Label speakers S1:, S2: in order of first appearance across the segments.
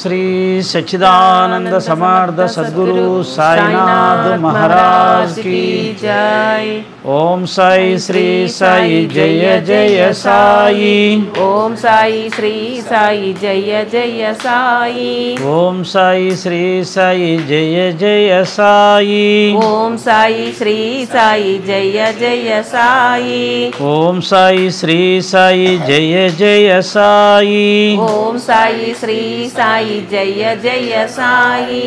S1: श्री सच्चिदानंद समर्थ सद्गुरु साईनाथ महाराज की
S2: जय।
S1: ओम साई श्री साई जय जय साई।
S2: ओम साई श्री साई जय जय साई।
S1: ओम साई श्री साई जय जय साई।
S2: ओम साई श्री साई जय जय साई।
S1: ओम साई श्री साई जय जय साई।
S2: ओम साई श्री साई जय जय साई।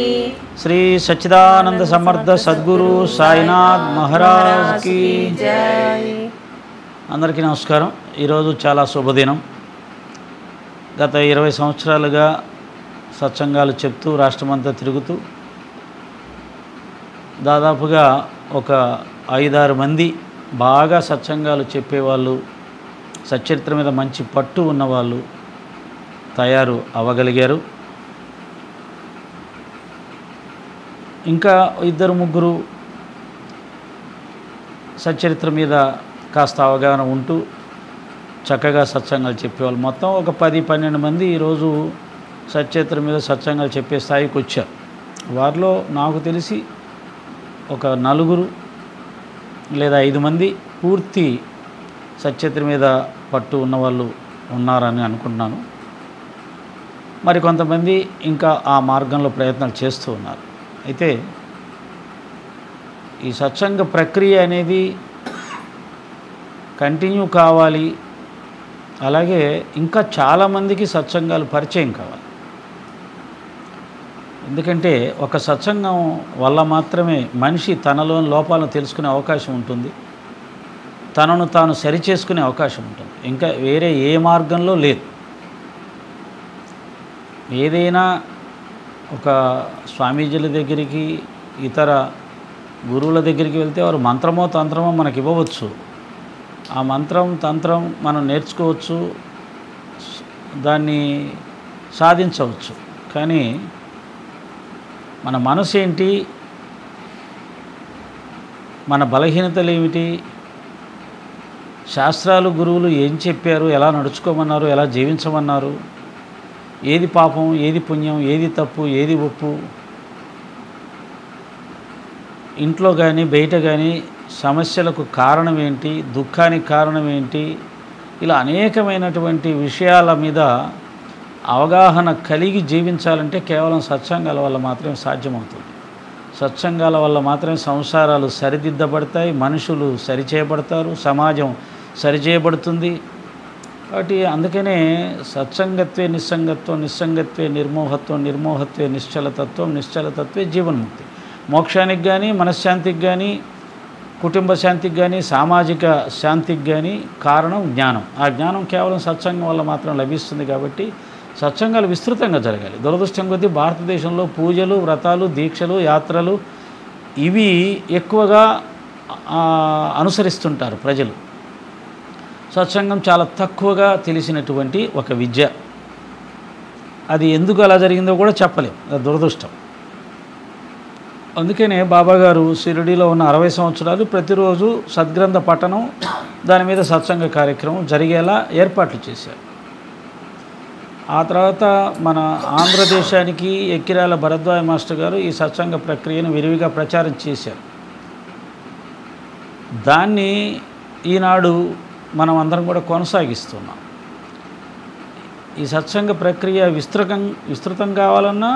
S1: श्री सच्चिदानंद समर्थ सद्गुरु साईनाथ महाराज की
S2: जय।
S1: అందరికీ నమస్కారం। ఈరోజు చాలా శుభదినం। గత 20 సంవత్సరాలుగా సత్సంగాలు చెప్తూ రాష్ట్రమంతా తిరుగుతూ దాదాపుగా ఒక 5-6 మంది బాగా సత్సంగాలు చెప్పేవాళ్ళు, సచ్చరిత్ర మీద మంచి పట్టు ఉన్నవాళ్ళు తయారు అవ్వగలిగారు. ఇంకా 2-3 సచ్చరిత్ర మీద కాస్త అవగాహన ఉంటూ చక్కగా సత్సంగాలు చెప్పేవాళ్ళు. మొత్తం ఒక 10-12 మంది ఈరోజు సచ్చరిత్ర మీద సత్సంగాలు చెప్పే స్థాయికి వచ్చారు. వారిలో నాకు తెలిసి ఒక 4 లేదా 5 మంది పూర్తి సచ్చరిత్ర మీద పట్టు ఉన్నవాళ్ళు ఉన్నారని అనుకుంటున్నాను. మరి కొంతమంది ఇంకా ఆ మార్గంలో ప్రయత్నాలు చేస్తూ ఉన్నారు. అయితే ఈ సత్సంగ ప్రక్రియ అనేది కంటిన్యూ కావాలి. అలాగే ఇంకా చాలామందికి సత్సంగాలు పరిచయం కావాలి. ఎందుకంటే ఒక సత్సంగం వల్ల మాత్రమే మనిషి తనలోని లోపాలను తెలుసుకునే అవకాశం ఉంటుంది, తనను తాను సరిచేసుకునే అవకాశం ఉంటుంది. ఇంకా వేరే ఏ మార్గంలో లేదు. ఏదైనా ఒక స్వామీజీల దగ్గరికి, ఇతర గురువుల దగ్గరికి వెళ్తే వారు మంత్రమో తంత్రమో మనకి ఇవ్వవచ్చు. ఆ మంత్రం తంత్రం మనం నేర్చుకోవచ్చు, దాన్ని సాధించవచ్చు. కానీ మన మనసు ఏంటి, మన బలహీనతలు ఏమిటి, శాస్త్రాలు గురువులు ఏం చెప్పారు, ఎలా నడుచుకోమన్నారు, ఎలా జీవించమన్నారు, ఏది పాపం, ఏది పుణ్యం, ఏది తప్పు, ఏది ఒప్పు, ఇంట్లో కానీ బయట కానీ సమస్యలకు కారణం ఏంటి, దుఃఖానికి కారణం ఏంటి, ఇలా అనేకమైనటువంటి విషయాల మీద అవగాహన కలిగి జీవించాలంటే కేవలం సత్సంగాల వల్ల మాత్రమే సాధ్యమవుతుంది. సత్సంగాల వల్ల మాత్రమే సంసారాలు సరిదిద్దబడతాయి, మనుషులు సరిచేయబడతారు, సమాజం సరిచేయబడుతుంది. కాబట్టి అందుకనే సత్సంగత్వే నిస్సంగత్వం, నిస్సంగత్వే నిర్మోహత్వం, నిర్మోహత్వే నిశ్చలతత్వం, నిశ్చలతత్వే జీవన్ముక్తి. మోక్షానికి కానీ, మనశ్శాంతికి కానీ, కుటుంబ శాంతికి కానీ, సామాజిక శాంతికి కానీ కారణం జ్ఞానం. ఆ జ్ఞానం కేవలం సత్సంగం వల్ల మాత్రం లభిస్తుంది. కాబట్టి సత్సంగాలు విస్తృతంగా జరగాలి. దురదృష్టం కొద్దీ భారతదేశంలో పూజలు, వ్రతాలు, దీక్షలు, యాత్రలు ఇవి ఎక్కువగా అనుసరిస్తుంటారు ప్రజలు. సత్సంగం చాలా తక్కువగా తెలిసినటువంటి ఒక విద్య. అది ఎందుకు అలా జరిగిందో కూడా చెప్పలేం, అది దురదృష్టం. అందుకనే బాబాగారు షిరిడీలో ఉన్న 60 సంవత్సరాలు ప్రతిరోజు సద్గ్రంథ పఠనం, దాని మీద సత్సంగ కార్యక్రమం జరిగేలా ఏర్పాట్లు చేశారు. ఆ తర్వాత మన ఆంధ్రదేశానికి ఎక్కిరాల భరద్వాజ మాస్టర్ గారు ఈ సత్సంగ ప్రక్రియను విరివిగా ప్రచారం చేశారు. దాన్ని ఈనాడు మనం అందరం కూడా కొనసాగిస్తున్నాం. ఈ సత్సంగ ప్రక్రియ విస్తృతం కావాలన్నా,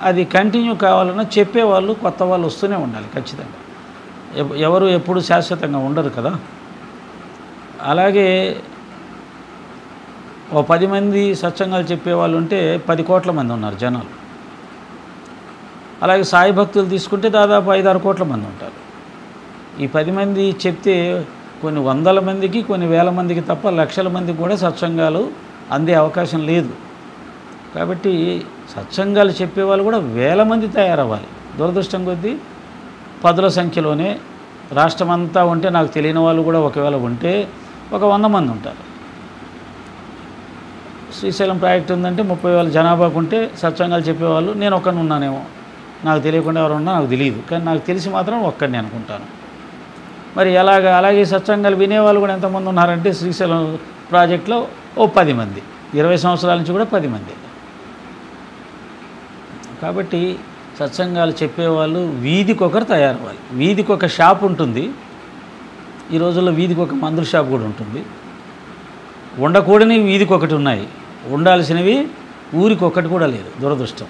S1: అది కంటిన్యూ కావాలన్నా చెప్పేవాళ్ళు, కొత్త వాళ్ళు వస్తూనే ఉండాలి ఖచ్చితంగా. ఎవరు ఎప్పుడు శాశ్వతంగా ఉండరు కదా. అలాగే ఓ 10 మంది సత్సంగాలు చెప్పేవాళ్ళు ఉంటే 10 కోట్ల మంది ఉన్నారు జనాలు. అలాగే సాయి భక్తులు తీసుకుంటే దాదాపు 5-6 కోట్ల మంది ఉంటారు. ఈ 10 మంది చెప్తే కొన్ని వందల మందికి, కొన్ని వేల మందికి తప్ప లక్షల మందికి కూడా సత్సంగాలు అందే అవకాశం లేదు. కాబట్టి సత్సంగాలు చెప్పేవాళ్ళు కూడా వేల మంది తయారవ్వాలి. దురదృష్టం కొద్దీ 10ల సంఖ్యలోనే రాష్ట్రమంతా ఉంటే, నాకు తెలియని వాళ్ళు కూడా ఒకవేళ ఉంటే ఒక 100 మంది ఉంటారు. శ్రీశైలం ప్రాజెక్ట్ ఉందంటే 30,000 జనాభాకు ఉంటే సత్సంగాలు చెప్పేవాళ్ళు నేను ఒక్కడిని ఉన్నానేమో, నాకు తెలియకుండా ఎవరు ఉన్నా నాకు తెలియదు, కానీ నాకు తెలిసి మాత్రం ఒక్కడిని అనుకుంటాను. మరి అలాగే సత్సంగాలు వినేవాళ్ళు కూడా ఎంతమంది ఉన్నారంటే శ్రీశైలం ప్రాజెక్టులో ఓ 10 మంది, 20 సంవత్సరాల నుంచి కూడా 10 మంది. కాబట్టి సత్సంగాలు చెప్పేవాళ్ళు వీధికొకరు తయారవ్వాలి. వీధికొక షాప్ ఉంటుంది. ఈ రోజుల్లో వీధికొక మందుల షాప్ కూడా ఉంటుంది. ఉండకూడని వీధికొకటి ఉన్నాయి, ఉండాల్సినవి ఊరికొకటి కూడా లేదు. దురదృష్టం.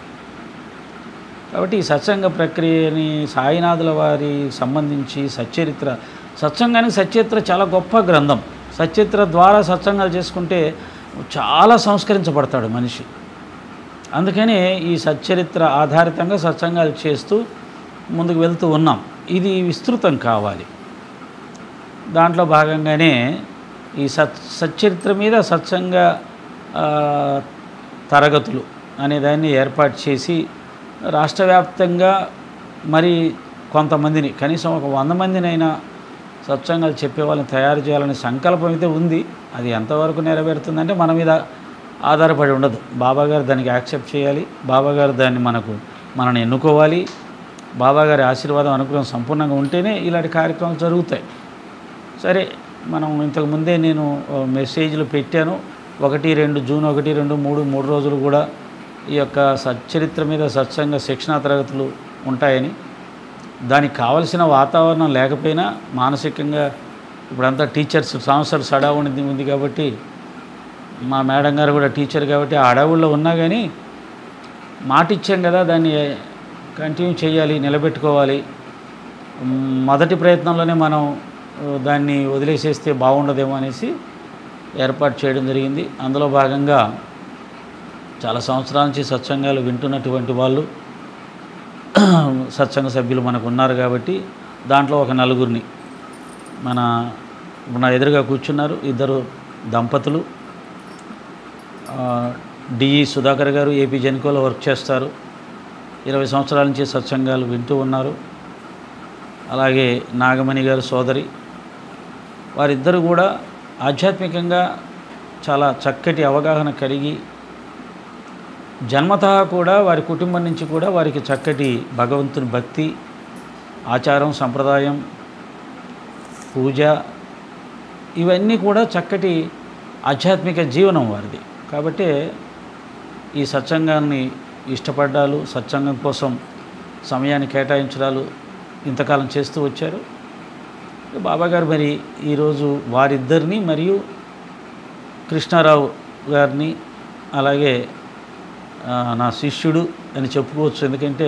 S1: కాబట్టి ఈ సత్సంగ ప్రక్రియని సాయినాథుల వారి సంబంధించి సత్సంగానికి సచ్చరిత్ర చాలా గొప్ప గ్రంథం. సచ్చరిత్ర ద్వారా సత్సంగాలు చేసుకుంటే చాలా సంస్కరించబడతాడు మనిషి. అందుకనే ఈ సచ్చరిత్ర ఆధారితంగా సత్సంగాలు చేస్తూ ముందుకు వెళ్తూ ఉన్నాం. ఇది విస్తృతం కావాలి. దాంట్లో భాగంగానే ఈ సచ్చరిత్ర మీద సత్సంగ తరగతులు అనేదాన్ని ఏర్పాటు చేసి రాష్ట్ర వ్యాప్తంగా మరి కొంతమందిని, కనీసం ఒక 100 మందినైనా సత్సంగాలు చెప్పే వాళ్ళని తయారు చేయాలనే సంకల్పం అయితే ఉంది. అది ఎంతవరకు నెరవేరుతుందంటే మన మీద ఆధారపడి ఉండదు. బాబాగారు దానికి యాక్సెప్ట్ చేయాలి. బాబాగారు దాన్ని మనల్ని ఎన్నుకోవాలి. బాబాగారి ఆశీర్వాదం అనుగ్రహం సంపూర్ణంగా ఉంటేనే ఇలాంటి కార్యక్రమాలు జరుగుతాయి. సరే, మనం ఇంతకుముందే నేను మెసేజ్లు పెట్టాను. 1, 2 జూన్ 1, 2, 3 రోజులు కూడా ఈ యొక్క సచ్చరిత్ర మీద సత్సంగ శిక్షణా తరగతులు ఉంటాయని. దానికి కావలసిన వాతావరణం లేకపోయినా మానసికంగా ఇప్పుడంతా టీచర్స్ సంవత్సరాలు సడావుడి ఉంది కాబట్టి, మా మేడం గారు కూడా టీచర్ కాబట్టి ఆ అడవుల్లో ఉన్నా కానీ మాట ఇచ్చాం కదా, దాన్ని కంటిన్యూ చేయాలి, నిలబెట్టుకోవాలి. మొదటి ప్రయత్నంలోనే మనం దాన్ని వదిలేసేస్తే బాగుండదేమో అనేసి ఏర్పాటు చేయడం జరిగింది. అందులో భాగంగా చాలా సంవత్సరాల నుంచి సత్సంగాలు వింటున్నటువంటి వాళ్ళు సత్సంగ సభ్యులు మనకు ఉన్నారు కాబట్టి దాంట్లో ఒక 4గురిని నా ఎదురుగా కూర్చున్నారు. 2 దంపతులు. డిఈ సుధాకర్ గారు ఏపీ జెన్కోలో వర్క్ చేస్తారు. 20 సంవత్సరాల నుంచి సత్సంగాలు వింటూ ఉన్నారు. అలాగే నాగమణి గారు సోదరి. వారిద్దరు కూడా ఆధ్యాత్మికంగా చాలా చక్కటి అవగాహన కలిగి, జన్మతః కూడా వారి కుటుంబం నుంచి కూడా వారికి చక్కటి భగవంతుని భక్తి, ఆచారం, సంప్రదాయం, పూజ ఇవన్నీ కూడా చక్కటి ఆధ్యాత్మిక జీవనం వారిది. కాబట్టి ఈ సత్సంగాన్ని ఇష్టపడ్డాలు, సత్సంగం కోసం సమయాన్ని కేటాయించడాలు ఇంతకాలం చేస్తూ వచ్చారు. బాబాగారు మరి ఈరోజు వారిద్దరిని మరియు కృష్ణారావు గారిని, అలాగే నా శిష్యుడు అని చెప్పుకోవచ్చు. ఎందుకంటే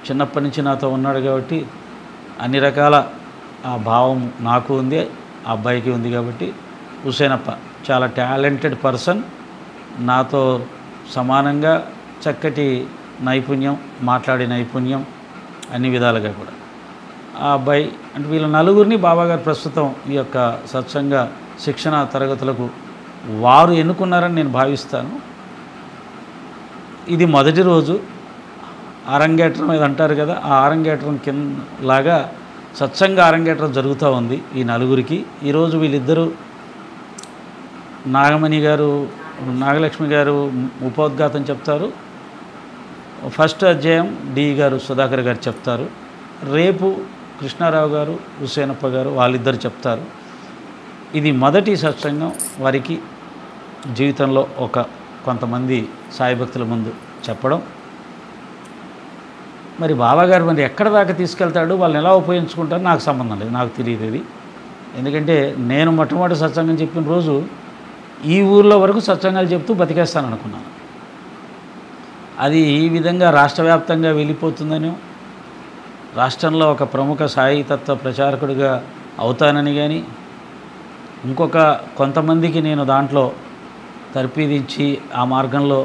S1: చిన్నప్పటి నుంచి నాతో ఉన్నాడు కాబట్టి అన్ని రకాల ఆ భావం నాకు ఉంది, ఆ అబ్బాయికి ఉంది. కాబట్టి హుసేనప్ప చాలా టాలెంటెడ్ పర్సన్, నాతో సమానంగా చక్కటి నైపుణ్యం, మాట్లాడే నైపుణ్యం అన్ని విధాలుగా కూడా. ఆ అబ్బాయి అంటే వీళ్ళ 4గురిని బాబాగారు ప్రస్తుతం ఈ యొక్క సత్సంగ శిక్షణ తరగతులకు వారు ఎన్నుకున్నారని నేను భావిస్తాను. ఇది మొదటి రోజు అరంగేట్రం ఇది అంటారు కదా, ఆ అరంగేట్రం లాగా సత్సంగ అరంగేట్రం జరుగుతూ ఉంది ఈ 4గురికి. ఈరోజు వీళ్ళిద్దరూ నాగమణి గారు, నాగలక్ష్మి గారు ఉపోద్ఘాతం చెప్తారు. ఫస్ట్ అధ్యాయం డి గారు సుధాకర్ గారు చెప్తారు. రేపు కృష్ణారావు గారు, హుసేనప్ప గారు వాళ్ళిద్దరు చెప్తారు. ఇది మొదటి సత్సంగం వారికి జీవితంలో కొంతమంది సాయి భక్తుల ముందు చెప్పడం. మరి బాబాగారు మరి ఎక్కడ దాకా తీసుకెళ్తాడు, వాళ్ళని ఎలా ఉపయోగించుకుంటారో నాకు సంబంధం లేదు, నాకు తెలియదు ఇది. ఎందుకంటే నేను మొట్టమొదటి సత్సంగం చెప్పిన రోజు ఈ ఊర్లో వరకు సత్సంగాలు చెప్తూ బతికేస్తాను అనుకున్నాను. అది ఈ విధంగా రాష్ట్ర వ్యాప్తంగా వెళ్ళిపోతుందని, రాష్ట్రంలో ఒక ప్రముఖ సాయి తత్వ ప్రచారకుడిగా అవుతానని కానీ, కొంతమందికి నేను దాంట్లో తర్పీదించి ఆ మార్గంలో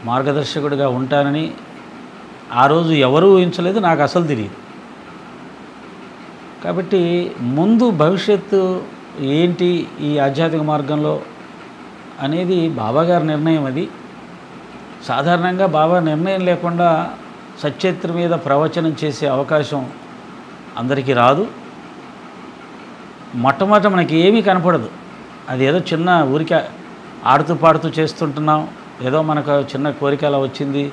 S1: మార్గదర్శకుడిగా ఉంటానని ఆ రోజు ఎవరూ ఊహించలేదు, నాకు అసలు తెలియదు. కాబట్టి ముందు భవిష్యత్తు ఏంటి ఈ ఆధ్యాత్మిక మార్గంలో అనేది బాబాగారి నిర్ణయం. అది సాధారణంగా బాబా నిర్ణయం లేకుండా సచ్చరిత్ర మీద ప్రవచనం చేసే అవకాశం అందరికీ రాదు. మొట్టమొదట మనకి ఏమీ కనపడదు. అది ఏదో చిన్న ఊరికే ఆడుతూ పాడుతూ చేస్తుంటున్నాం, ఏదో మనకు చిన్న కోరిక అలా వచ్చింది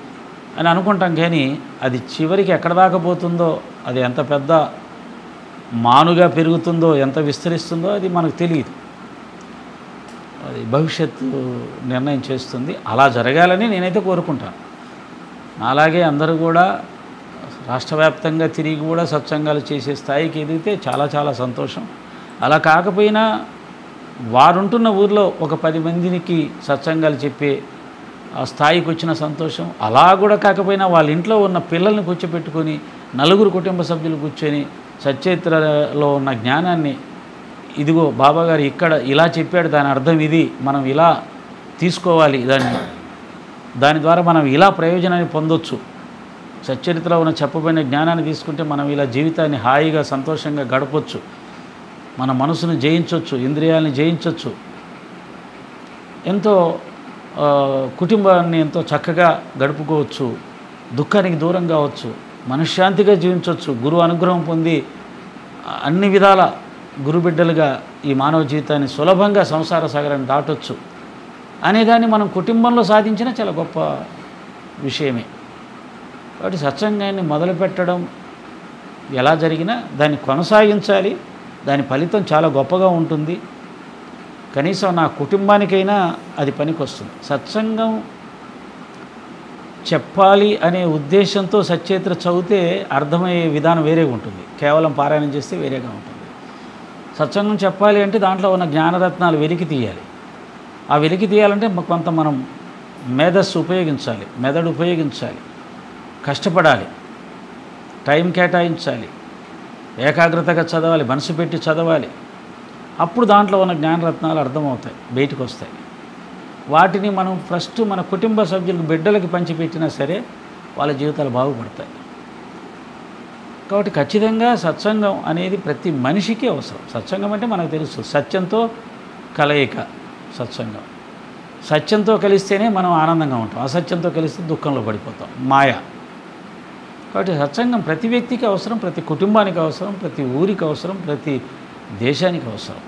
S1: అని అనుకుంటాం. కానీ అది చివరికి ఎక్కడ దాకా పోతుందో, అది ఎంత పెద్ద మానుగా పెరుగుతుందో, ఎంత విస్తరిస్తుందో అది మనకు తెలియదు. అది భవిష్యత్తు నిర్ణయం చేస్తుంది. అలా జరగాలని నేనైతే కోరుకుంటాను. అలాగే అందరూ కూడా రాష్ట్ర వ్యాప్తంగా తిరిగి కూడా సత్సంగాలు చేసే స్థాయికి ఎదిగితే చాలా చాలా సంతోషం. అలా కాకపోయినా వారుంటున్న ఊర్లో ఒక 10 మందికి సత్సంగాలు చెప్పే ఆ స్థాయికి వచ్చిన సంతోషం. అలా కూడా కాకపోయినా వాళ్ళ ఇంట్లో ఉన్న పిల్లల్ని కూర్చోపెట్టుకొని నలుగురు కుటుంబ సభ్యులు కూర్చొని సచ్చరిత్రలో ఉన్న జ్ఞానాన్ని, ఇదిగో బాబాగారు ఇక్కడ ఇలా చెప్పాడు, దాని అర్థం ఇది, మనం ఇలా తీసుకోవాలి, దాని ద్వారా మనం ఇలా ప్రయోజనాన్ని పొందొచ్చు, సచ్చరిత్రలో ఉన్న చెప్పబడిన జ్ఞానాన్ని తీసుకుంటే మనం ఇలా జీవితాన్ని హాయిగా సంతోషంగా గడపొచ్చు, మన మనసును జయించవచ్చు, ఇంద్రియాలని జయించవచ్చు, ఎంతో కుటుంబాన్ని ఎంతో చక్కగా గడుపుకోవచ్చు, దుఃఖానికి దూరం కావచ్చు, మనశ్శాంతిగా జీవించవచ్చు, గురువు అనుగ్రహం పొంది అన్ని విధాల గురుబిడ్డలుగా ఈ మానవ జీవితాన్ని సులభంగా సంసార సాగరాన్ని దాటొచ్చు అనేదాన్ని మనం కుటుంబంలో సాధించిన చాలా గొప్ప విషయమే. కాబట్టి సత్సంగాన్ని మొదలుపెట్టడం ఎలా జరిగినా దాన్ని కొనసాగించాలి. దాని ఫలితం చాలా గొప్పగా ఉంటుంది. కనీసం నా కుటుంబానికైనా అది పనికొస్తుంది. సత్సంగం చెప్పాలి అనే ఉద్దేశంతో సచ్చరిత్ర చదివితే అర్థమయ్యే విధానం వేరేగా ఉంటుంది, కేవలం పారాయణం చేస్తే వేరేగా ఉంటుంది. సత్సంగం చెప్పాలి అంటే దాంట్లో ఉన్న జ్ఞానరత్నాలు వెలికి తీయాలి. ఆ వెలికి తీయాలంటే కొంత మనం మేధస్సు ఉపయోగించాలి, మెదడు ఉపయోగించాలి, కష్టపడాలి, టైం కేటాయించాలి, ఏకాగ్రతగా చదవాలి, మనసు పెట్టి చదవాలి. అప్పుడు దాంట్లో ఉన్న జ్ఞానరత్నాలు అర్థమవుతాయి, బయటకు వస్తాయి. వాటిని మనం ఫస్ట్ మన కుటుంబ సభ్యులకు, బిడ్డలకి పంచిపెట్టినా సరే వాళ్ళ జీవితాలు బాగుపడతాయి. కాబట్టి ఖచ్చితంగా సత్సంగం అనేది ప్రతి మనిషికి అవసరం. సత్సంగం అంటే మనకు తెలుసు, సత్యంతో కలయిక సత్సంగం. సత్యంతో కలిస్తేనే మనం ఆనందంగా ఉంటాం, అసత్యంతో కలిస్తే దుఃఖంలో పడిపోతాం, మాయ. కాబట్టి సత్సంగం ప్రతి వ్యక్తికి అవసరం, ప్రతి కుటుంబానికి అవసరం, ప్రతి ఊరికి అవసరం, ప్రతి దేశానికి అవసరం.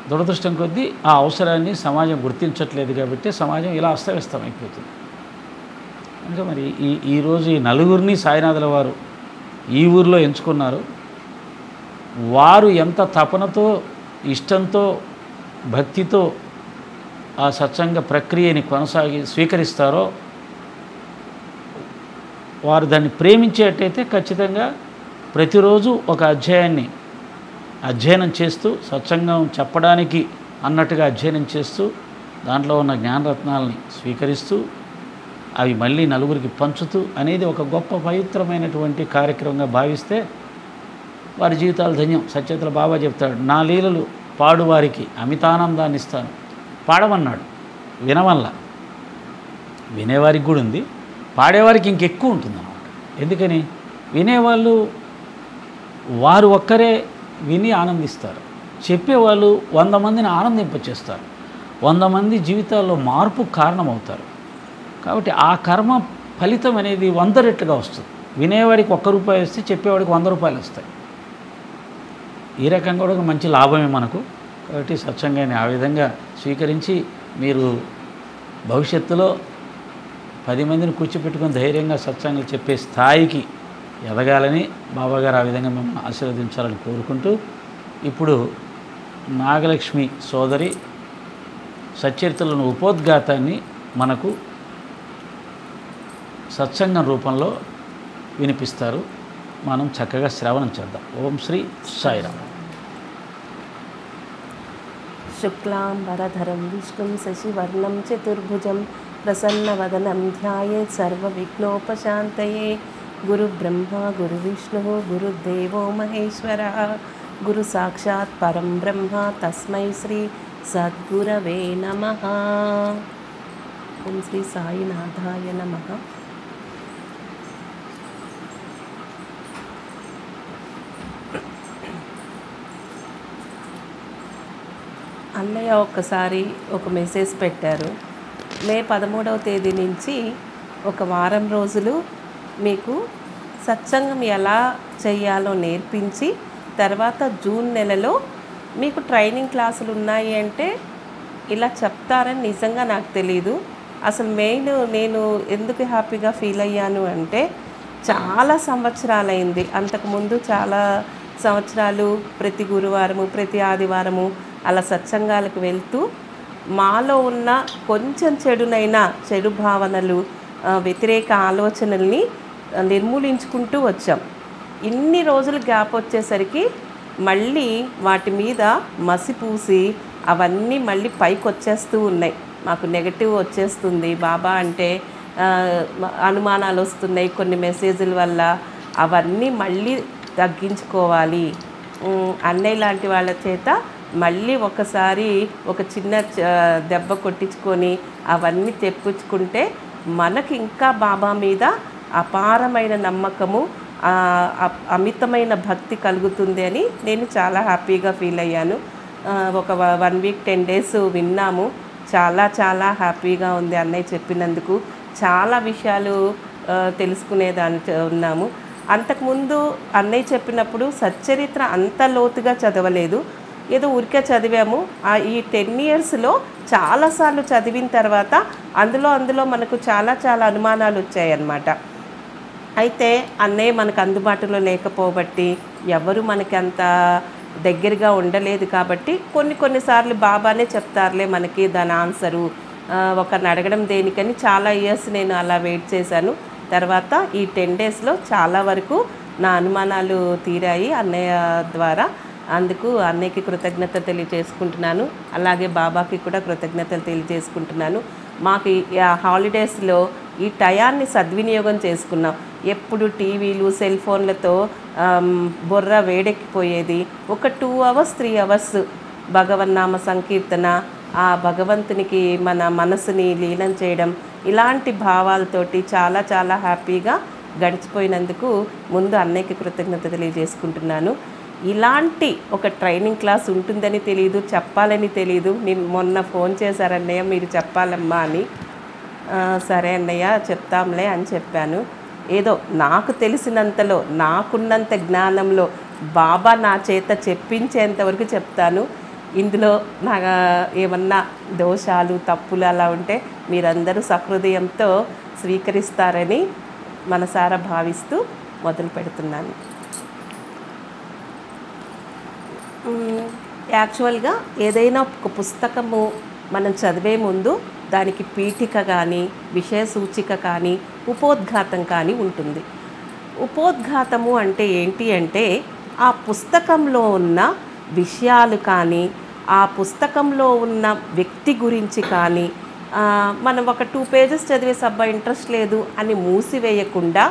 S1: దురదృష్టం కొద్దీ ఆ అవసరాన్ని సమాజం గుర్తించట్లేదు కాబట్టి సమాజం ఇలా అస్తవ్యస్తం అయిపోతుంది. అంటే మరి ఈరోజు ఈ నలుగురిని సాయినాథుల వారు ఈ ఊరిలో ఎంచుకున్నారు. వారు ఎంత తపనతో, ఇష్టంతో, భక్తితో ఆ సత్సంగ ప్రక్రియని స్వీకరిస్తారో, వారు దాన్ని ప్రేమించేటైతే ఖచ్చితంగా ప్రతిరోజు ఒక అధ్యయనం చేస్తూ, సత్సంగం చెప్పడానికి అన్నట్టుగా అధ్యయనం చేస్తూ, దాంట్లో ఉన్న జ్ఞానరత్నాలని స్వీకరిస్తూ, అవి మళ్ళీ నలుగురికి పంచుతూ అనేది ఒక గొప్ప పవిత్రమైనటువంటి కార్యక్రమంగా భావిస్తే వారి జీవితాలు ధన్యం. సత్యవతుల బాబా చెప్తాడు, నా లీలలు పాడువారికి అమితానందాన్ని ఇస్తాను. పాడమన్నాడు, వినవల్ల. వినేవారికి కూడా ఉంది, పాడేవారికి ఇంకెక్కువ ఉంటుందన్నమాట. ఎందుకని? వినేవాళ్ళు వారు ఒక్కరే విని ఆనందిస్తారు, చెప్పేవాళ్ళు 100 మందిని ఆనందింపచేస్తారు, 100 మంది జీవితాల్లో మార్పు కారణమవుతారు. కాబట్టి ఆ కర్మ ఫలితం అనేది 100 రెట్లుగా వస్తుంది. వినేవాడికి ₹1 వస్తే చెప్పేవాడికి ₹100 వస్తాయి. ఈ రకంగా కూడా ఒక మంచి లాభమే మనకు. కాబట్టి సత్సంగాన్ని ఆ విధంగా స్వీకరించి మీరు భవిష్యత్తులో 10 మందిని కూర్చోపెట్టుకొని ధైర్యంగా సత్సంగం చెప్పే స్థాయికి ఎదగాలని బాబాగారు ఆ విధంగా మిమ్మల్ని ఆశీర్వదించాలని కోరుకుంటూ, ఇప్పుడు నాగలక్ష్మి సోదరి సచ్చరిత్రలోని ఉపోద్ఘాతాన్ని మనకు సత్సంగం రూపంలో వినిపిస్తారు. మనం చక్కగా శ్రవణం చేద్దాం. ఓం శ్రీ సాయిరామ్.
S2: శుక్లాంబరధరం విష్ణుం శశివర్ణం చతుర్భుజం ప్రసన్నవదనం ధ్యాయేత్ సర్వవిఘ్నోపశాంతయే. గురు బ్రహ్మ గురు విష్ణు గురుదేవో మహేశ్వరః గురు సాక్షాత్ పరం బ్రహ్మ తస్మై శ్రీ సద్గురవే నమః. ఓం శ్రీ సాయినాథాయ నమః. అన్నయ్య ఒక్కసారి ఒక మెసేజ్ పెట్టారు. మే 13వ తేదీ నుంచి ఒక వారం రోజులు మీకు సత్సంగం ఎలా చేయాలో నేర్పించి, తర్వాత జూన్ నెలలో మీకు ట్రైనింగ్ క్లాసులు ఉన్నాయి అంటే ఇలా చెప్తారని నిజంగా నాకు తెలీదు. అసలు మెయిన్ నేను ఎందుకు హ్యాపీగా ఫీల్ అయ్యాను అంటే, చాలా సంవత్సరాలైంది, అంతకుముందు చాలా సంవత్సరాలు ప్రతి గురువారము ప్రతి ఆదివారము అలా సత్సంగాలకు వెళ్తూ మాలో ఉన్న కొంచెం చెడు భావనలు, వ్యతిరేక ఆలోచనల్ని నిర్మూలించుకుంటూ వచ్చాం. ఇన్ని రోజులు గ్యాప్ వచ్చేసరికి మళ్ళీ వాటి మీద మసిపూసి అవన్నీ మళ్ళీ పైకి వచ్చేస్తూ ఉన్నాయి. మాకు నెగటివ్ వచ్చేస్తుంది, బాబా అంటే అనుమానాలు వస్తున్నాయి కొన్ని మెసేజ్ల వల్ల. అవన్నీ మళ్ళీ తగ్గించుకోవాలి. అన్నయ్య లాంటి వాళ్ళ చేత మళ్ళీ ఒకసారి ఒక చిన్న దెబ్బ కొట్టించుకొని అవన్నీ తెప్పించుకుంటే మనకి ఇంకా బాబా మీద అపారమైన నమ్మకము, అమితమైన భక్తి కలుగుతుంది అని నేను చాలా హ్యాపీగా ఫీల్ అయ్యాను. ఒక 1 వీక్ 10 డేస్ విన్నాము. చాలా చాలా హ్యాపీగా ఉంది అన్నయ్య చెప్పినందుకు. చాలా విషయాలు తెలుసుకునేదాన్ని ఉన్నాము. అంతకుముందు అన్నయ్య చెప్పినప్పుడు సచ్చరిత్ర అంత లోతుగా చదవలేదు, ఏదో ఊరికే చదివాము. ఈ 10 ఇయర్స్లో చాలాసార్లు చదివిన తర్వాత అందులో మనకు చాలా అనుమానాలు వచ్చాయన్నమాట. అయితే అన్నయ్య మనకు అందుబాటులో లేకపోబట్టి ఎవరు మనకి అంత దగ్గరగా ఉండలేదు కాబట్టి కొన్నిసార్లు బాబానే చెప్తారులే మనకి దాని ఆన్సరు. ఒకరిని అడగడం దేనికని చాలా ఇయర్స్ నేను అలా వెయిట్ చేశాను. తర్వాత ఈ 10 డేస్లో చాలా వరకు నా అనుమానాలు తీరాయి అన్నయ్య ద్వారా. అందుకు అన్నయ్యకి కృతజ్ఞత తెలియజేసుకుంటున్నాను. అలాగే బాబాకి కూడా కృతజ్ఞతలు తెలియజేసుకుంటున్నాను. మాకు ఈ హాలిడేస్లో ఈ టయాన్ని సద్వినియోగం చేసుకున్నాం. ఎప్పుడు టీవీలు సెల్ ఫోన్లతో బొర్ర వేడెక్కిపోయేది. ఒక 2 అవర్స్ 3 అవర్స్ భగవన్నామ సంకీర్తన, ఆ భగవంతునికి మన మనసుని లీనం చేయడం, ఇలాంటి భావాలతోటి చాలా హ్యాపీగా గడిచిపోయినందుకు ముందు అన్నయ్యకి కృతజ్ఞత తెలియజేసుకుంటున్నాను. ఇలాంటి ఒక ట్రైనింగ్ క్లాస్ ఉంటుందని తెలియదు, చెప్పాలని తెలియదు. నేను మొన్న ఫోన్ చేశారు అన్నయ్య మీరు చెప్పాలమ్మా అని. సరే అన్నయ్య చెప్తాంలే అని చెప్పాను. ఏదో నాకు తెలిసినంతలో నాకున్నంత జ్ఞానంలో బాబా నా చేత చెప్పించేంత వరకు చెప్తాను. ఇందులో నా ఏమన్నా దోషాలు తప్పులు అలా ఉంటే మీరందరూ సహృదయంతో స్వీకరిస్తారని మనసారా భావిస్తూ మొదలు పెడుతున్నాను. యాక్చువల్గా ఏదైనా ఒక పుస్తకము మనం చదివే ముందు దానికి పీఠిక కానీ విషయ సూచిక కానీ ఉపోద్ఘాతం కానీ ఉంటుంది. ఉపోద్ఘాతము అంటే ఏంటి అంటే ఆ పుస్తకంలో ఉన్న విషయాలు కానీ ఆ పుస్తకంలో ఉన్న వ్యక్తి గురించి కానీ మనం ఒక 2 పేజెస్ చదివే సబ్బా ఇంట్రెస్ట్ లేదు అని మూసివేయకుండా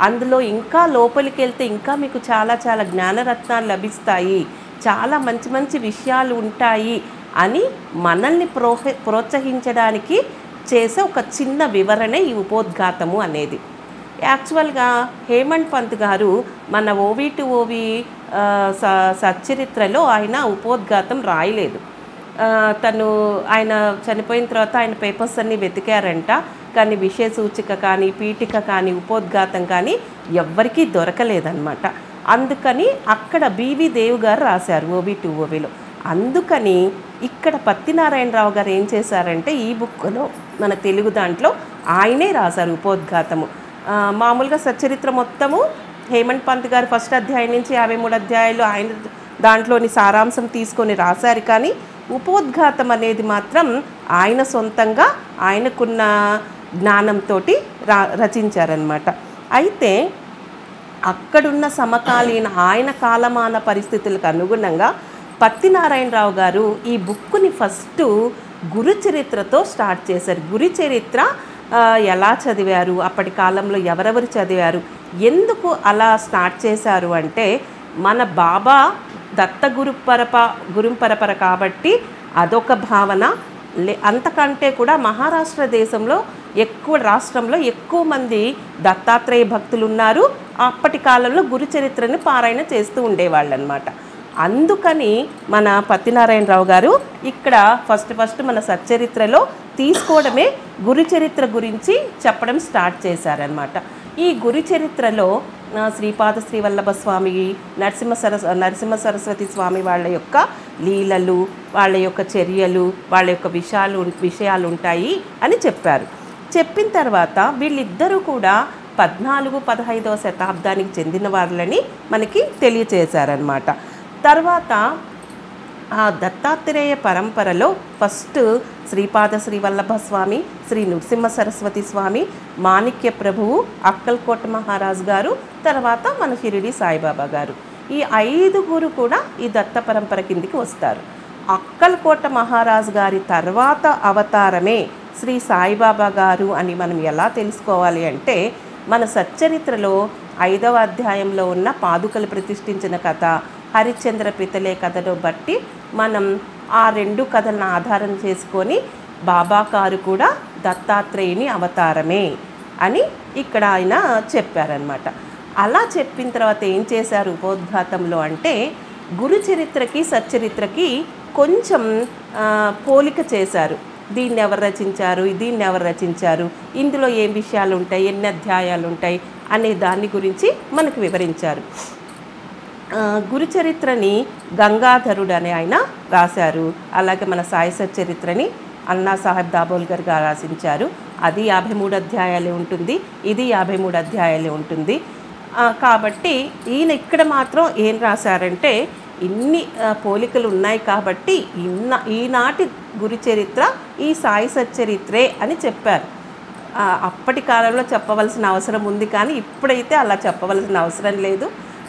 S2: అందులో ఇంకా లోపలికి వెళ్తే ఇంకా మీకు చాలా జ్ఞానరత్నాలు లభిస్తాయి, చాలా మంచి విషయాలు ఉంటాయి అని మనల్ని ప్రోత్సహించడానికి చేసే ఒక చిన్న వివరణే ఈ ఉపోద్ఘాతము అనేది. యాక్చువల్గా హేమంత్ పంత్ గారు మన ఓవి టు ఓవి సచ్చరిత్రలో ఆయన ఉపోద్ఘాతం రాయలేదు. ఆయన చనిపోయిన తర్వాత ఆయన పేపర్స్ అన్నీ వెతికారంట, కానీ విషయ సూచిక కానీ పీఠిక కానీ ఉపోద్ఘాతం కానీ ఎవ్వరికీ దొరకలేదన్నమాట. అందుకని అక్కడ బివి దేవ్ గారు రాశారు ఓవి టు ఓవిలో. అందుకని ఇక్కడ పత్తినారాయణరావు గారు ఏం చేశారంటే ఈ బుక్లో మన తెలుగు దాంట్లో ఆయనే రాశారు ఉపోద్ఘాతము. మామూలుగా సచ్చరిత్ర మొత్తము హేమంత్ పంత్ గారు 1st అధ్యాయం నుంచి 53 అధ్యాయాలు ఆయన దాంట్లోని సారాంశం తీసుకొని రాశారు. కానీ ఉపోద్ఘాతం అనేది మాత్రం ఆయన సొంతంగా ఆయనకున్న జ్ఞానంతో రచించారనమాట. అయితే అక్కడున్న సమకాలీన ఆయన కాలమాన పరిస్థితులకు అనుగుణంగా పత్తినారాయణరావు గారు ఈ బుక్ని ఫస్ట్ గురు చరిత్రతో స్టార్ట్ చేశారు. గురు చరిత్ర ఎలా చదివారు, అప్పటి కాలంలో ఎవరెవరు చదివారు, ఎందుకు అలా స్టార్ట్ చేశారు అంటే మన బాబా దత్త గురుపరపర కాబట్టి అదొక భావన. అంతకంటే కూడా మహారాష్ట్ర దేశంలో రాష్ట్రంలో ఎక్కువ మంది దత్తాత్రేయ భక్తులు ఉన్నారు. అప్పటి కాలంలో గురు చరిత్రని పారాయణ చేస్తూ ఉండేవాళ్ళు అనమాట. అందుకని మన పత్తినారాయణరావు గారు ఇక్కడ ఫస్ట్ మన సచ్చరిత్రలో తీసుకోవడమే గురు చరిత్ర గురించి చెప్పడం స్టార్ట్ చేశారనమాట. ఈ గురు చరిత్రలో శ్రీపాద శ్రీవల్లభ స్వామి, నరసింహ సరస్వతి స్వామి వాళ్ళ యొక్క లీలలు, వాళ్ళ యొక్క చర్యలు, వాళ్ళ యొక్క విషయాలు ఉంటాయి అని చెప్పారు. చెప్పిన తర్వాత వీళ్ళిద్దరూ కూడా 14-15వ శతాబ్దానికి చెందిన వాళ్ళని మనకి తెలియచేశారనమాట. తర్వాత ఆ దత్తాత్రేయ పరంపరలో ఫస్ట్ శ్రీపాద శ్రీవల్లభ స్వామి, శ్రీ నృసింహ సరస్వతి స్వామి, మాణిక్య ప్రభువు, అక్కల్కోట మహారాజు గారు, తర్వాత మన షిరిడి సాయిబాబా గారు. ఈ 5గురు కూడా ఈ దత్త పరంపర కిందికి వస్తారు. అక్కల్కోట మహారాజు గారి తర్వాత అవతారమే శ్రీ సాయిబాబా గారు అని మనం ఎలా తెలుసుకోవాలి అంటే, మన సచ్చరిత్రలో 5వ అధ్యాయంలో ఉన్న పాదుకలు ప్రతిష్ఠించిన కథ, హరిశ్చంద్ర పితలే కథను బట్టి మనం ఆ 2 కథలను ఆధారం చేసుకొని బాబా గారు కూడా దత్తాత్రేయుని అవతారమే అని ఇక్కడ ఆయన చెప్పారనమాట. అలా చెప్పిన తర్వాత ఏం చేశారు ఉపోద్ఘాతంలో అంటే, గురు చరిత్రకి సచ్చరిత్రకి కొంచెం పోలిక చేశారు. దీన్ని ఎవరు రచించారు, దీన్ని ఎవరు రచించారు, ఇందులో ఏం విషయాలు ఉంటాయి, ఎన్ని అధ్యాయాలు ఉంటాయి అనే దాని గురించి మనకు వివరించారు. గురుచరిత్రని గంగాధరుడు అనే ఆయన రాశారు. అలాగే మన సాయి సచ్చరిత్రని అన్నా సాహెబ్ దాబోల్కర్ గారు రాసించారు. అది 53 అధ్యాయాలే ఉంటుంది, ఇది 53 అధ్యాయాలే ఉంటుంది. కాబట్టి ఈయన ఇక్కడ మాత్రం ఏం రాశారంటే, ఇన్ని పోలికలు ఉన్నాయి కాబట్టి ఈనాటి గురుచరిత్ర ఈ సాయి సచ్చరిత్రే అని చెప్పారు. అప్పటి కాలంలో చెప్పవలసిన అవసరం ఉంది, కానీ ఇప్పుడైతే అలా చెప్పవలసిన అవసరం లేదు.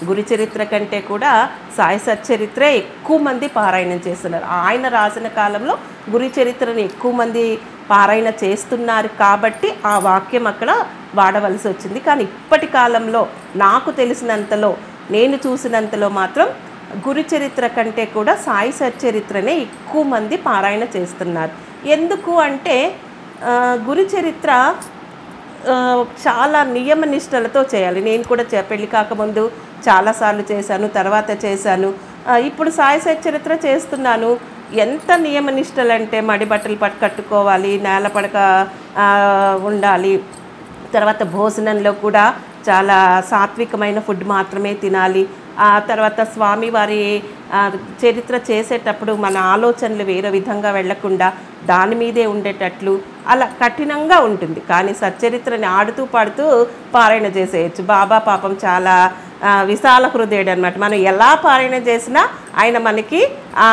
S2: గురుచరిత్ర కంటే కూడా సాయి సచ్చరిత్రే ఎక్కువ మంది పారాయణం చేస్తున్నారు. ఆయన రాసిన కాలంలో గురుచరిత్రని ఎక్కువ మంది పారాయణ చేస్తున్నారు కాబట్టి ఆ వాక్యం అక్కడ వాడవలసి వచ్చింది. కానీ ఇప్పటి కాలంలో నాకు తెలిసినంతలో, నేను చూసినంతలో మాత్రం గురుచరిత్ర కంటే కూడా సాయి సచ్చరిత్రనే ఎక్కువ మంది పారాయణ చేస్తున్నారు. ఎందుకు అంటే గురుచరిత్ర చాలా నియమ నిష్టలతో చేయాలి. నేను కూడా పెళ్ళి కాకముందు చాలాసార్లు చేశాను, తర్వాత చేశాను. ఇప్పుడు సాయి సచ్చరిత్ర చేస్తున్నాను. ఎంత నియమ నిష్టలంటే మడి బట్టలు కట్టుకోవాలి, నేల పడక ఉండాలి, తర్వాత భోజనంలో కూడా చాలా సాత్వికమైన ఫుడ్ మాత్రమే తినాలి. ఆ తర్వాత స్వామివారి చరిత్ర చేసేటప్పుడు మన ఆలోచనలు వేరే విధంగా వెళ్లకుండా దాని మీదే ఉండేటట్లు అలా కఠినంగా ఉంటుంది. కానీ సచ్చరిత్రని ఆడుతూ పాడుతూ పారాయణ చేసేయచ్చు. బాబా పాపం చాలా విశాల హృదయుడు అనమాట. మనం ఎలా పారాయణ చేసినా ఆయన మనకి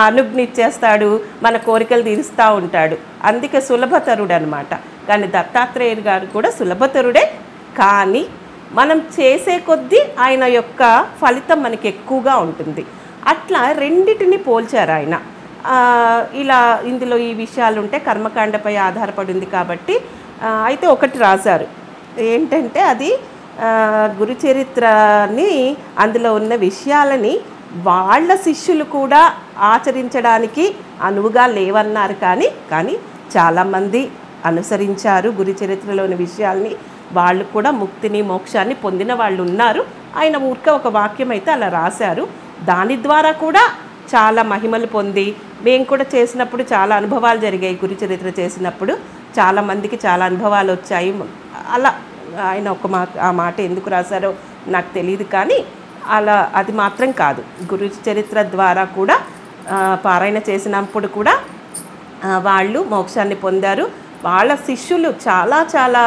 S2: అనుజ్ఞిచ్చేస్తాడు, మన కోరికలు తీరుస్తూ ఉంటాడు. అందుకే సులభతరుడు అనమాట. కానీ దత్తాత్రేయుడు గారు కూడా సులభతరుడే, కానీ మనం చేసే కొద్దీ ఆయన యొక్క ఫలితం మనకి ఎక్కువగా ఉంటుంది. అట్లా రెండిటిని పోల్చారు ఆయన. ఇలా ఇందులో ఈ విషయాలు ఉంటే కర్మకాండపై ఆధారపడింది కాబట్టి అయితే ఒకటి రాశారు ఏంటంటే, అది గురుచరిత్రని అందులో ఉన్న విషయాలని వాళ్ళ శిష్యులు కూడా ఆచరించడానికి అనువుగా లేవన్నారు. కానీ చాలామంది అనుసరించారు గురుచరిత్రలోని విషయాల్ని. వాళ్ళు కూడా ముక్తిని మోక్షాన్ని పొందిన వాళ్ళు ఉన్నారు. ఆయన ఊరికే ఒక వాక్యం అయితే అలా రాశారు. దాని ద్వారా కూడా చాలా మహిమలు పొంది మేము కూడా చేసినప్పుడు చాలా అనుభవాలు జరిగాయి. గురుచరిత్ర చేసినప్పుడు చాలామందికి చాలా అనుభవాలు వచ్చాయి. అలా ఆయన ఆ మాట ఎందుకు రాశారో నాకు తెలియదు, కానీ అలా అది మాత్రం కాదు. గురుచరిత్ర ద్వారా కూడా పారాయణ చేసినప్పుడు కూడా వాళ్ళు మోక్షాన్ని పొందారు. వాళ్ళ శిష్యులు చాలా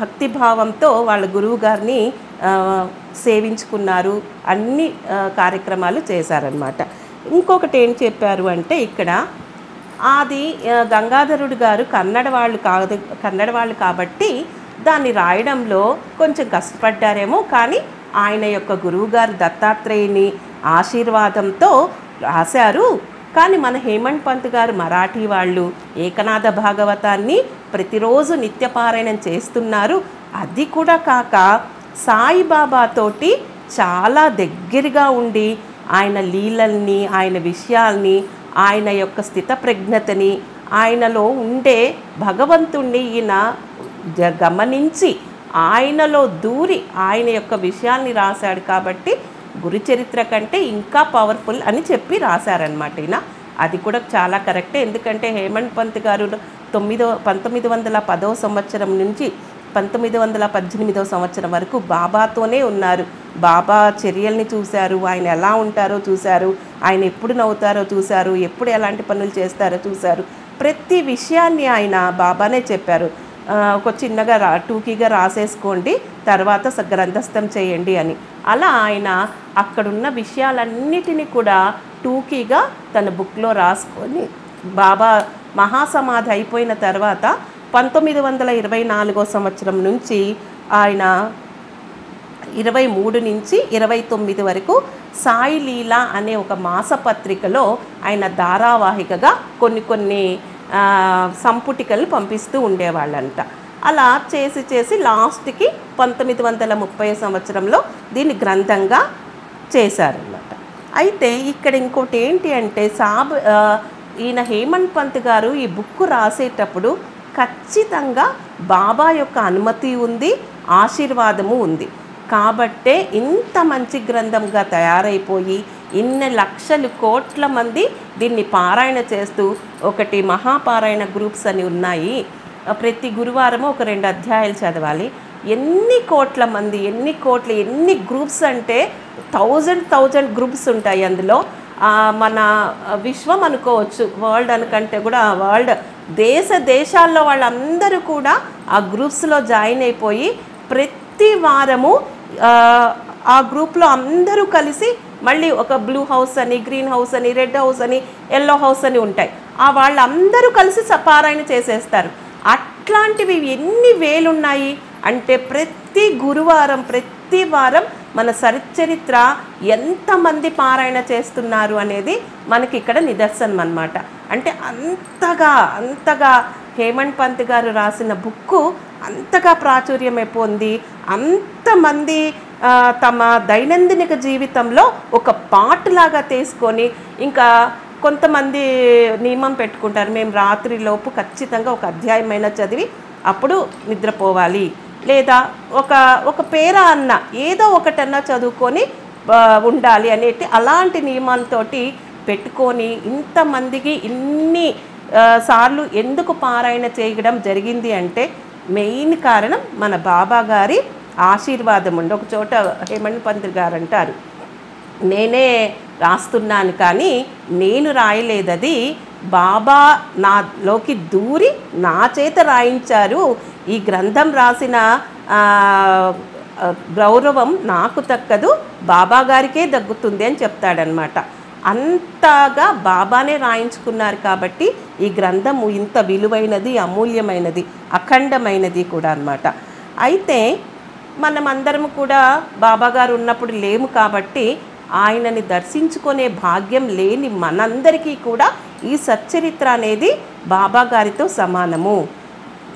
S2: భక్తిభావంతో వాళ్ళ గురువు గారిని సేవించుకున్నారు. అన్ని కార్యక్రమాలు చేశారనమాట. ఇంకొకటి ఏం చెప్పారు అంటే, ఇక్కడ అది గంగాధరుడు గారు కన్నడ వాళ్ళు కాబట్టి దాన్ని రాయడంలో కొంచెం కష్టపడ్డారేమో. కానీ ఆయన యొక్క గురువుగారు దత్తాత్రేయుని ఆశీర్వాదంతో రాశారు. కానీ మన హేమంత్ పంత్ గారు మరాఠీ వాళ్ళు ఏకనాథ భాగవతాన్ని ప్రతిరోజు నిత్యపారాయణం చేస్తున్నారు. అది కూడా కాక సాయిబాబాతోటి చాలా దగ్గరగా ఉండి ఆయన లీలల్ని, ఆయన విషయాల్ని, ఆయన యొక్క స్థితప్రజ్ఞతని, ఆయనలో ఉండే భగవంతుణ్ణి ఈయన గమనించి ఆయనలో దూరి ఆయన యొక్క విషయాల్ని రాశాడు. కాబట్టి గురుచరిత్ర కంటే ఇంకా పవర్ఫుల్ అని చెప్పి రాశారనమాట ఈయన. అది కూడా చాలా కరెక్టే. ఎందుకంటే హేమంత్ పంత్ గారు 1910వ సంవత్సరం నుంచి 1918వ సంవత్సరం వరకు బాబాతోనే ఉన్నారు. బాబా చర్యల్ని చూశారు, ఆయన ఎలా ఉంటారో చూశారు, ఆయన ఎప్పుడు నవ్వుతారో చూశారు, ఎప్పుడు ఎలాంటి పనులు చేస్తారో చూశారు. ప్రతి విషయాన్ని ఆయన బాబానే చెప్పారు. ఒక చిన్నగా టూకీగా రాసేసుకోండి, తర్వాత గ్రంథస్థం చేయండి అని. అలా ఆయన అక్కడున్న విషయాలన్నిటినీ కూడా టూకీగా తన బుక్లో రాసుకొని బాబా మహాసమాధి అయిపోయిన తర్వాత 1924 సంవత్సరం నుంచి ఆయన 23 నుంచి 29 వరకు సాయి లీలా అనే ఒక మాసపత్రికలో ఆయన ధారావాహికగా కొన్ని సంపుటికలు పంపిస్తూ ఉండేవాళ్ళంట. అలా చేసి లాస్ట్కి 1930 సంవత్సరంలో దీన్ని గ్రంథంగా చేశారన్నమాట. అయితే ఇక్కడ ఇంకోటి ఏంటి అంటే ఈయన హేమంత్ పంత్ గారు ఈ బుక్ రాసేటప్పుడు ఖచ్చితంగా బాబా యొక్క అనుమతి ఉంది, ఆశీర్వాదము ఉంది. కాబట్టే ఇంత మంచి గ్రంథంగా తయారైపోయి ఇన్ని లక్షలు కోట్ల మంది దీన్ని పారాయణ చేస్తూ, ఒకటి మహాపారాయణ గ్రూప్స్ అని ఉన్నాయి, ప్రతి గురువారము ఒక 2 అధ్యాయాలు చదవాలి. ఎన్ని కోట్ల మంది, ఎన్ని గ్రూప్స్ అంటే 1000 గ్రూప్స్ ఉంటాయి అందులో. మన విశ్వం అనుకోవచ్చు, వరల్డ్ అనుకంటే కూడా వరల్డ్ దేశాల్లో వాళ్ళందరూ కూడా ఆ గ్రూప్స్లో జాయిన్ అయిపోయి ప్రతి వారము ఆ గ్రూప్లో అందరూ కలిసి మళ్ళీ ఒక బ్లూ హౌస్ అని, గ్రీన్ హౌస్ అని, రెడ్ హౌస్ అని, ఎల్లో హౌస్ అని ఉంటాయి. వాళ్ళందరూ కలిసి పారాయణ చేసేస్తారు. అట్లాంటివి ఎన్ని వేలున్నాయి అంటే ప్రతి గురువారం ప్రతి వారం మన సచ్చరిత్ర ఎంతమంది పారాయణ చేస్తున్నారు అనేది మనకి ఇక్కడ నిదర్శనం అన్నమాట. అంటే అంతగా హేమంత్ పంత్ గారు రాసిన బుక్కు అంతగా ప్రాచుర్యమే పొంది అంతమంది తమ దైనందిక జీవితంలో ఒక పాటలాగా తీసుకొని, ఇంకా కొంతమంది నియమం పెట్టుకుంటారు, మేము రాత్రిలోపు ఖచ్చితంగా ఒక అధ్యాయమైనా చదివి అప్పుడు నిద్రపోవాలి, లేదా ఒక పేరా అన్న ఏదో ఒకటన్నా చదువుకొని ఉండాలి అనేటి అలాంటి నియమాలతోటి పెట్టుకొని ఇంతమందికి ఇన్ని సార్లు ఎందుకు పారాయణ చేయడం జరిగింది అంటే మెయిన్ కారణం మన బాబా గారి ఆశీర్వాదం ఉండి. ఒక చోట హేమంత్ పంత్ గారు అంటారు, నేనే రాస్తున్నాను కానీ నేను రాయలేదది, బాబా నాలోకి దూరి నా చేత రాయించారు, ఈ గ్రంథం రాసిన గౌరవం నాకు దక్కదు, బాబా గారికే దక్కుతుంది అని చెప్తాడనమాట. అంతగా బాబానే రాయించుకున్నారు కాబట్టి ఈ గ్రంథము ఇంత విలువైనది, అమూల్యమైనది, అఖండమైనది కూడా అన్నమాట. అయితే మనమందరం కూడా బాబా గారు ఉన్నప్పుడు లేము కాబట్టి ఆయనని దర్శించుకునే భాగ్యం లేని మనందరికీ కూడా ఈ సచ్చరిత్ర అనేది బాబా గారితో సమానము.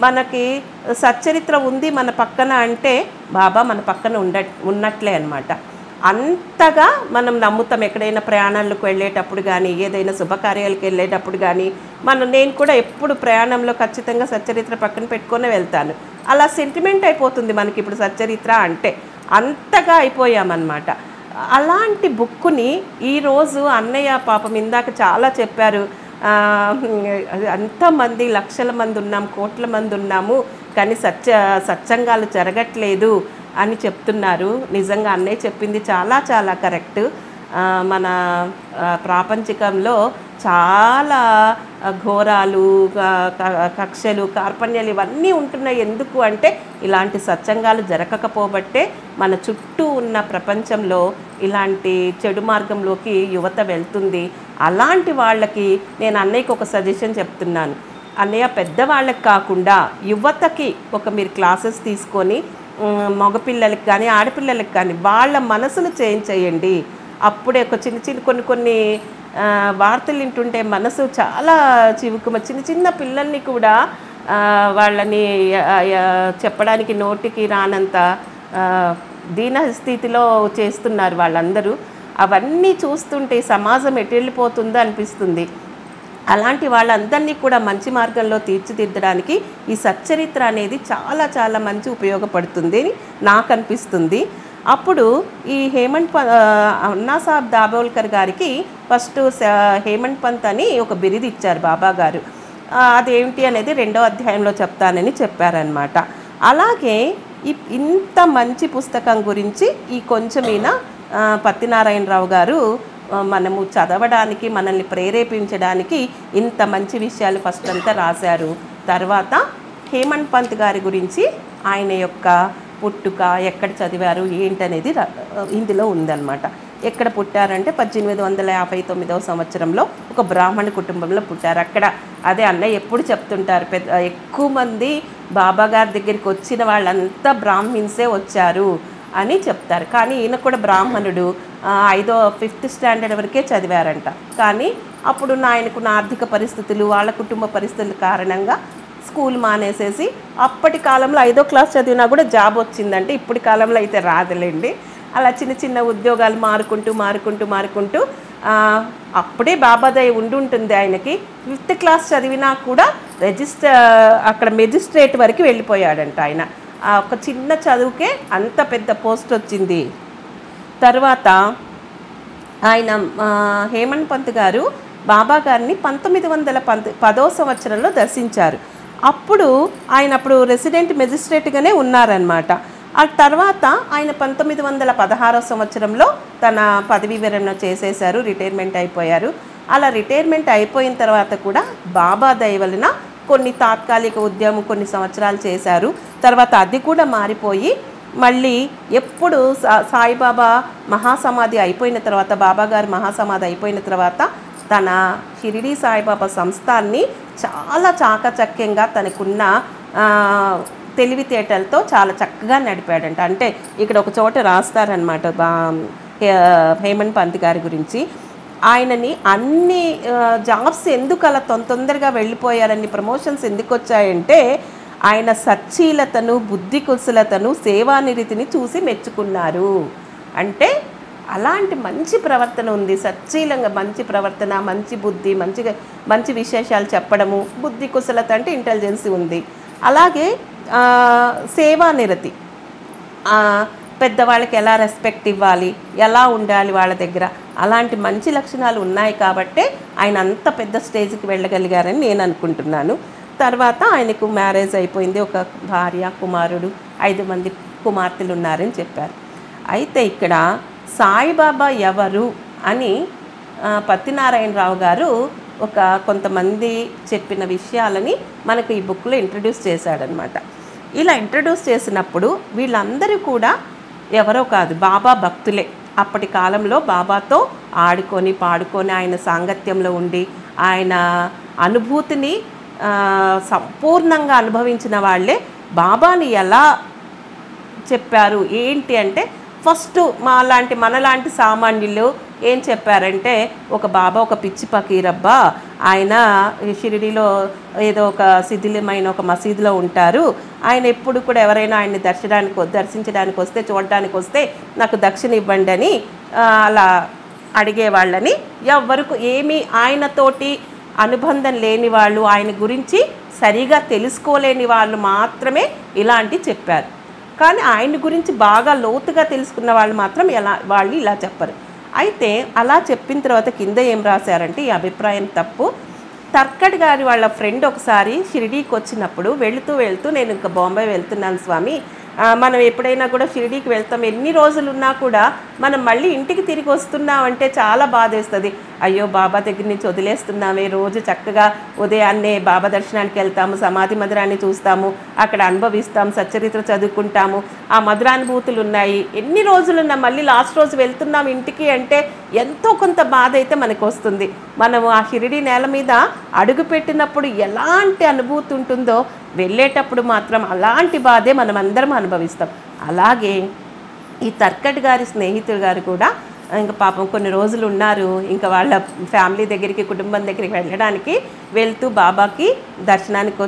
S2: మనకి సచ్చరిత్ర ఉంది మన పక్కన అంటే బాబా మన పక్కన ఉన్నట్లే అన్నమాట. అంతగా మనం నమ్ముతాం. ఎక్కడైనా ప్రయాణాలకు వెళ్ళేటప్పుడు కానీ, ఏదైనా శుభకార్యాలకు వెళ్ళేటప్పుడు కానీ, నేను కూడా ఎప్పుడు ప్రయాణంలో ఖచ్చితంగా సచ్చరిత్ర పక్కన పెట్టుకొని వెళ్తాను. అలా సెంటిమెంట్ అయిపోతుంది మనకి ఇప్పుడు సచ్చరిత్ర అంటే, అంతగా అయిపోయామన్నమాట. అలాంటి బుక్కుని ఈరోజు అన్నయ్య పాపం ఇందాక చాలా చెప్పారు, అంతమంది లక్షల మంది ఉన్నాం, కోట్ల మంది ఉన్నాము, కానీ సత్సంగాలు జరగట్లేదు అని చెప్తున్నారు. నిజంగా అన్నయ్య చెప్పింది చాలా చాలా కరెక్ట్. మన ప్రాపంచికంలో చాలా ఘోరాలు, కక్షలు, కార్పణ్యాలు ఇవన్నీ ఉంటున్నాయి. ఎందుకు అంటే ఇలాంటి సత్సంగాలు జరగకపోబట్టే మన చుట్టూ ఉన్న ప్రపంచంలో ఇలాంటి చెడు మార్గంలోకి యువత వెళ్తుంది. అలాంటి వాళ్ళకి నేను అన్నయ్యకి ఒక సజెషన్ చెప్తున్నాను. అన్నయ్య, పెద్దవాళ్ళకి కాకుండా యువతకి మీరు క్లాసెస్ తీసుకొని మగపిల్లలకి కానీ ఆడపిల్లలకి కానీ వాళ్ళ మనసును చేంజ్ చేయండి. అప్పుడే ఒక కొన్ని వార్తలు వింటుంటే మనసు చాలా చివుకుమ. చిన్న పిల్లల్ని కూడా వాళ్ళని చెప్పడానికి నోటికి రానంత దీన స్థితిలో చేస్తున్నారు వాళ్ళందరూ. అవన్నీ చూస్తుంటే సమాజం ఎటు వెళ్ళిపోతుందో అనిపిస్తుంది. అలాంటి వాళ్ళందరినీ కూడా మంచి మార్గంలో తీర్చిదిద్దడానికి ఈ సచ్చరిత్ర అనేది చాలా చాలా మంచి ఉపయోగపడుతుంది అని నాకు అనిపిస్తుంది. అప్పుడు ఈ అన్నాసాహెబ్ దాబోల్కర్ గారికి ఫస్ట్ హేమంత్ పంత్ అని ఒక బిరుదు ఇచ్చారు బాబా గారు. అదేంటి అనేది 2వ అధ్యాయంలో చెప్తానని చెప్పారనమాట. అలాగే ఇంత మంచి పుస్తకం గురించి ఈ కొంచెమైనా పత్తినారాయణరావు గారు మనము చదవడానికి, మనల్ని ప్రేరేపించడానికి ఇంత మంచి విషయాలు ఫస్ట్ అంతా రాశారు. తర్వాత హేమంత్ పంత్ గారి గురించి ఆయన యొక్క పుట్టుక, ఎక్కడ చదివారు ఏంటనేది ఇందులో ఉందన్నమాట. ఎక్కడ పుట్టారంటే 1859వ సంవత్సరంలో ఒక బ్రాహ్మణ కుటుంబంలో పుట్టారు. అక్కడ అదే అన్నయ్య ఎప్పుడు చెప్తుంటారు, ఎక్కువ మంది బాబా గారి దగ్గరికి వచ్చిన వాళ్ళంతా బ్రాహ్మిన్సే వచ్చారు అని చెప్తారు. కానీ ఈయన కూడా బ్రాహ్మణుడు, 5th స్టాండర్డ్ వరకే చదివారంట. కానీ అప్పుడున్న ఆయనకున్న ఆర్థిక పరిస్థితులు, వాళ్ళ కుటుంబ పరిస్థితుల కారణంగా స్కూల్ మానేసేసి, అప్పటి కాలంలో 5వ క్లాస్ చదివినా కూడా జాబ్ వచ్చిందంటే, ఇప్పటి కాలంలో అయితే రాదులేండి. అలా చిన్న చిన్న ఉద్యోగాలు మారుకుంటూ అప్పుడే బాబాదయ ఉండుంటుంది ఆయనకి. 5th క్లాస్ చదివినా కూడా అక్కడ మెజిస్ట్రేట్ వరకు వెళ్ళిపోయాడంట ఆయన. ఒక చిన్న చదువుకే అంత పెద్ద పోస్ట్ వచ్చింది. తర్వాత ఆయన హేమంత్ పంత్ గారు బాబా గారిని 1910వ సంవత్సరంలో దర్శించారు. అప్పుడు రెసిడెంట్ మెజిస్ట్రేట్గానే ఉన్నారనమాట. ఆ తర్వాత ఆయన 1916వ సంవత్సరంలో తన పదవీ విరమణ చేసేశారు, రిటైర్మెంట్ అయిపోయారు. అలా రిటైర్మెంట్ అయిపోయిన తర్వాత కూడా బాబా దయ వలన కొన్ని తాత్కాలిక ఉద్యమం కొన్ని సంవత్సరాలు చేశారు. తర్వాత అది కూడా మారిపోయి మళ్ళీ ఎప్పుడు సాయిబాబా మహాసమాధి అయిపోయిన తర్వాత, బాబాగారు మహాసమాధి అయిపోయిన తర్వాత తన షిరిడీ సాయిబాబా సంస్థాన్ని చాలా చాకచక్యంగా తనకున్న తెలివితేటలతో చాలా చక్కగా నడిపాడంట. అంటే ఇక్కడ ఒక చోట రాస్తారనమాట హేమంత్ పంత్ గారి గురించి. ఆయనని అన్ని జాబ్స్ ఎందుకు అలా తొందరగా వెళ్ళిపోయారని, ప్రమోషన్స్ ఎందుకు వచ్చాయంటే ఆయన సచ్చీలతను, బుద్ధి కుశలతను, సేవానిరతిని చూసి మెచ్చుకున్నారు. అంటే అలాంటి మంచి ప్రవర్తన ఉంది, సచ్చీలంగా మంచి ప్రవర్తన, మంచి బుద్ధి, మంచి విశేషాలు చెప్పడము, బుద్ధి కుశలత అంటే ఇంటెలిజెన్స్ ఉంది. అలాగే సేవానిరతి, పెద్దవాళ్ళకి ఎలా రెస్పెక్ట్ ఇవ్వాలి, ఎలా ఉండాలి వాళ్ళ దగ్గర, అలాంటి మంచి లక్షణాలు ఉన్నాయి కాబట్టే ఆయన అంత పెద్ద స్టేజ్కి వెళ్ళగలిగారని నేను అనుకుంటున్నాను. తర్వాత ఆయనకు మ్యారేజ్ అయిపోయింది, ఒక భార్య, కుమారుడు, 5 మంది కుమార్తెలు ఉన్నారని చెప్పారు. అయితే ఇక్కడ సాయిబాబా ఎవరు అని పత్తినారాయణరావు గారు కొంతమంది చెప్పిన విషయాలని మనకు ఈ బుక్లో ఇంట్రడ్యూస్ చేశాడనమాట. ఇలా ఇంట్రడ్యూస్ చేసినప్పుడు వీళ్ళందరూ కూడా ఎవరో కాదు, బాబా భక్తులే. అప్పటి కాలంలో బాబాతో ఆడుకొని పాడుకొని ఆయన సాంగత్యంలో ఉండి ఆయన అనుభూతిని సంపూర్ణంగా అనుభవించిన వాళ్ళే బాబాని ఎలా చెప్పారు ఏంటి అంటే, ఫస్ట్ మనలాంటి సామాన్యులు ఏం చెప్పారంటే, బాబా ఒక పిచ్చి పకీరబ్బా, ఆయన షిరిడీలో ఏదో ఒక శిథిలమైన ఒక మసీదులో ఉంటారు, ఆయన ఎప్పుడు కూడా ఎవరైనా ఆయన్ని దర్శించడానికి వస్తే, చూడడానికి వస్తే నాకు దక్షిణ ఇవ్వండి అని అలా అడిగేవాళ్ళని, ఎవ్వరికి ఏమీ ఆయనతోటి అనుబంధం లేని వాళ్ళు, ఆయన గురించి సరిగా తెలుసుకోలేని వాళ్ళు మాత్రమే ఇలాంటి చెప్పారు. కానీ ఆయన గురించి బాగా లోతుగా తెలుసుకున్న వాళ్ళు మాత్రం వాళ్ళు ఇలా చెప్పరు. అయితే అలా చెప్పిన తర్వాత కింద ఏం రాశారంటే, ఈ అభిప్రాయం తప్పు. తర్కడ్ గారి వాళ్ళ ఫ్రెండ్ ఒకసారి షిరిడీకి వచ్చినప్పుడు వెళుతూ నేను ఇంకా బాంబే వెళ్తున్నాను స్వామి, మనం ఎప్పుడైనా కూడా షిరిడీకి వెళ్తాం, ఎన్ని రోజులు ఉన్నా కూడా మనం మళ్ళీ ఇంటికి తిరిగి వస్తున్నామంటే చాలా బాధేస్తుంది. అయ్యో బాబా దగ్గర నుంచి వదిలేస్తున్నామే, రోజు చక్కగా ఉదయాన్నే బాబా దర్శనానికి వెళ్తాము, సమాధి మధురాన్ని చూస్తాము, అక్కడ అనుభవిస్తాం, సచ్చరిత్ర చదువుకుంటాము, ఆ మధురానుభూతులు ఉన్నాయి, ఎన్ని రోజులున్నా మళ్ళీ లాస్ట్ రోజు వెళ్తున్నాం ఇంటికి అంటే ఎంతో కొంత బాధ అయితే మనకు వస్తుంది. మనము ఆ షిరిడీ నేల మీద అడుగు పెట్టినప్పుడు ఎలాంటి అనుభూతి ఉంటుందో వెళ్ళేటప్పుడు మాత్రం అలాంటి బాధే మనం అందరం అనుభవిస్తాం. అలాగే ఈ తర్కడ్ గారి స్నేహితుడు గారు కూడా ఇంకా పాపం కొన్ని రోజులు ఉన్నారు, ఇంకా వాళ్ళ ఫ్యామిలీ దగ్గరికి, కుటుంబం దగ్గరికి వెళ్ళడానికి వెళ్తూ బాబాకి దర్శనానికి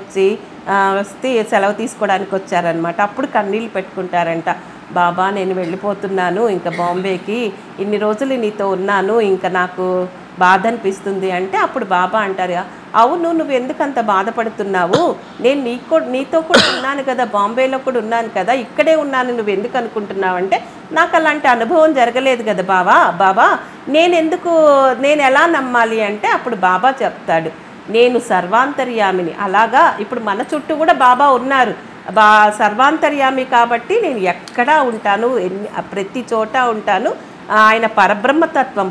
S2: వస్తే సెలవు తీసుకోవడానికి వచ్చారనమాట. అప్పుడు కన్నీళ్ళు పెట్టుకుంటారంట, బాబా నేను వెళ్ళిపోతున్నాను ఇంకా బాంబేకి, ఇన్ని రోజులు నీతో ఉన్నాను, ఇంకా నాకు బాధ అనిపిస్తుంది అంటే, అప్పుడు బాబా అంటారు, అవును నువ్వు ఎందుకంత బాధపడుతున్నావు, నేను నీతో కూడా ఉన్నాను కదా, బాంబేలో కూడా ఉన్నాను కదా, ఇక్కడే ఉన్నాను, నువ్వు ఎందుకు అనుకుంటున్నావు అంటే, నాకు అలాంటి అనుభవం జరగలేదు కదా బాబా నేను ఎలా నమ్మాలి అంటే, అప్పుడు బాబా చెప్తాడు, నేను సర్వాంతర్యామిని. అలాగా ఇప్పుడు మన చుట్టూ కూడా బాబా ఉన్నారు, సర్వాంతర్యామి కాబట్టి నేను ఎక్కడా ఉంటాను, ప్రతి చోట ఉంటాను. ఆయన పరబ్రహ్మతత్వం,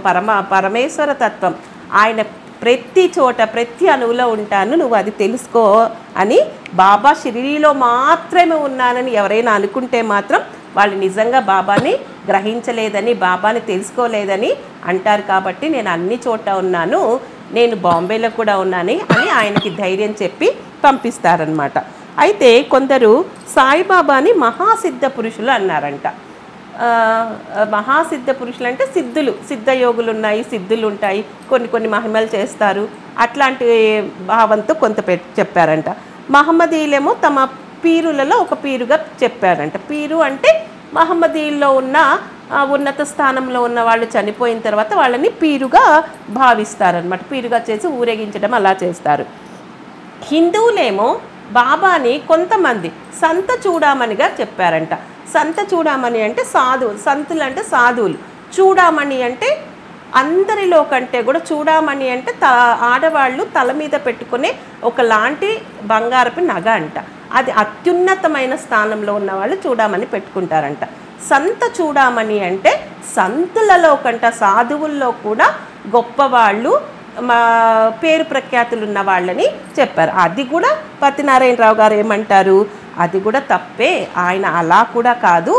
S2: పరమేశ్వర తత్వం, ఆయన ప్రతి చోట ప్రతి అణువులో ఉంటాను, నువ్వు అది తెలుసుకో అని. బాబా షిరిడీలో మాత్రమే ఉన్నానని ఎవరైనా అనుకుంటే మాత్రం వాళ్ళు నిజంగా బాబాని గ్రహించలేదని, బాబాని తెలుసుకోలేదని అంటారు. కాబట్టి నేను అన్ని చోట ఉన్నాను, నేను బాంబేలో కూడా ఉన్నాను అని ఆయనకి ధైర్యం చెప్పి పంపిస్తారనమాట. అయితే కొందరు సాయిబాబాని మహాసిద్ధ పురుషులు అన్నారంట. మహాసిద్ధ పురుషులు అంటే సిద్ధయోగులు ఉన్నాయి, సిద్ధులు ఉంటాయి, కొన్ని మహిమలు చేస్తారు, అట్లాంటి భావంతో కొంత చెప్పారంట. మహమ్మదీయులేమో తమ పీరులలో ఒక పీరుగా చెప్పారంట. పీరు అంటే మహమ్మదీయుల్లో ఉన్న ఉన్నత స్థానంలో ఉన్న వాళ్ళు చనిపోయిన తర్వాత వాళ్ళని పీరుగా భావిస్తారనమాట. పీరుగా చేసి ఊరేగించడం అలా చేస్తారు. హిందువులేమో బాబాని కొంతమంది సంత చూడామణిగా చెప్పారంట. సంత చూడామణి అంటే సాధువులు, సంతులు అంటే సాధువులు, చూడామణి అంటే అందరిలో కంటే కూడా చూడామణి అంటే ఆడవాళ్ళు తల మీద పెట్టుకునే ఒకలాంటి బంగారపు నగ అంట. అది అత్యున్నతమైన స్థానంలో ఉన్న వాళ్ళు చూడామని పెట్టుకుంటారంట. సంత చూడామణి అంటే సంతులలో కంట సాధువుల్లో కూడా గొప్పవాళ్ళు, పేరు ప్రఖ్యాతులు ఉన్న వాళ్ళని చెప్పారు. అది కూడా పతినారాయణరావు గారు ఏమంటారు, అది కూడా తప్పే, ఆయన అలా కూడా కాదు,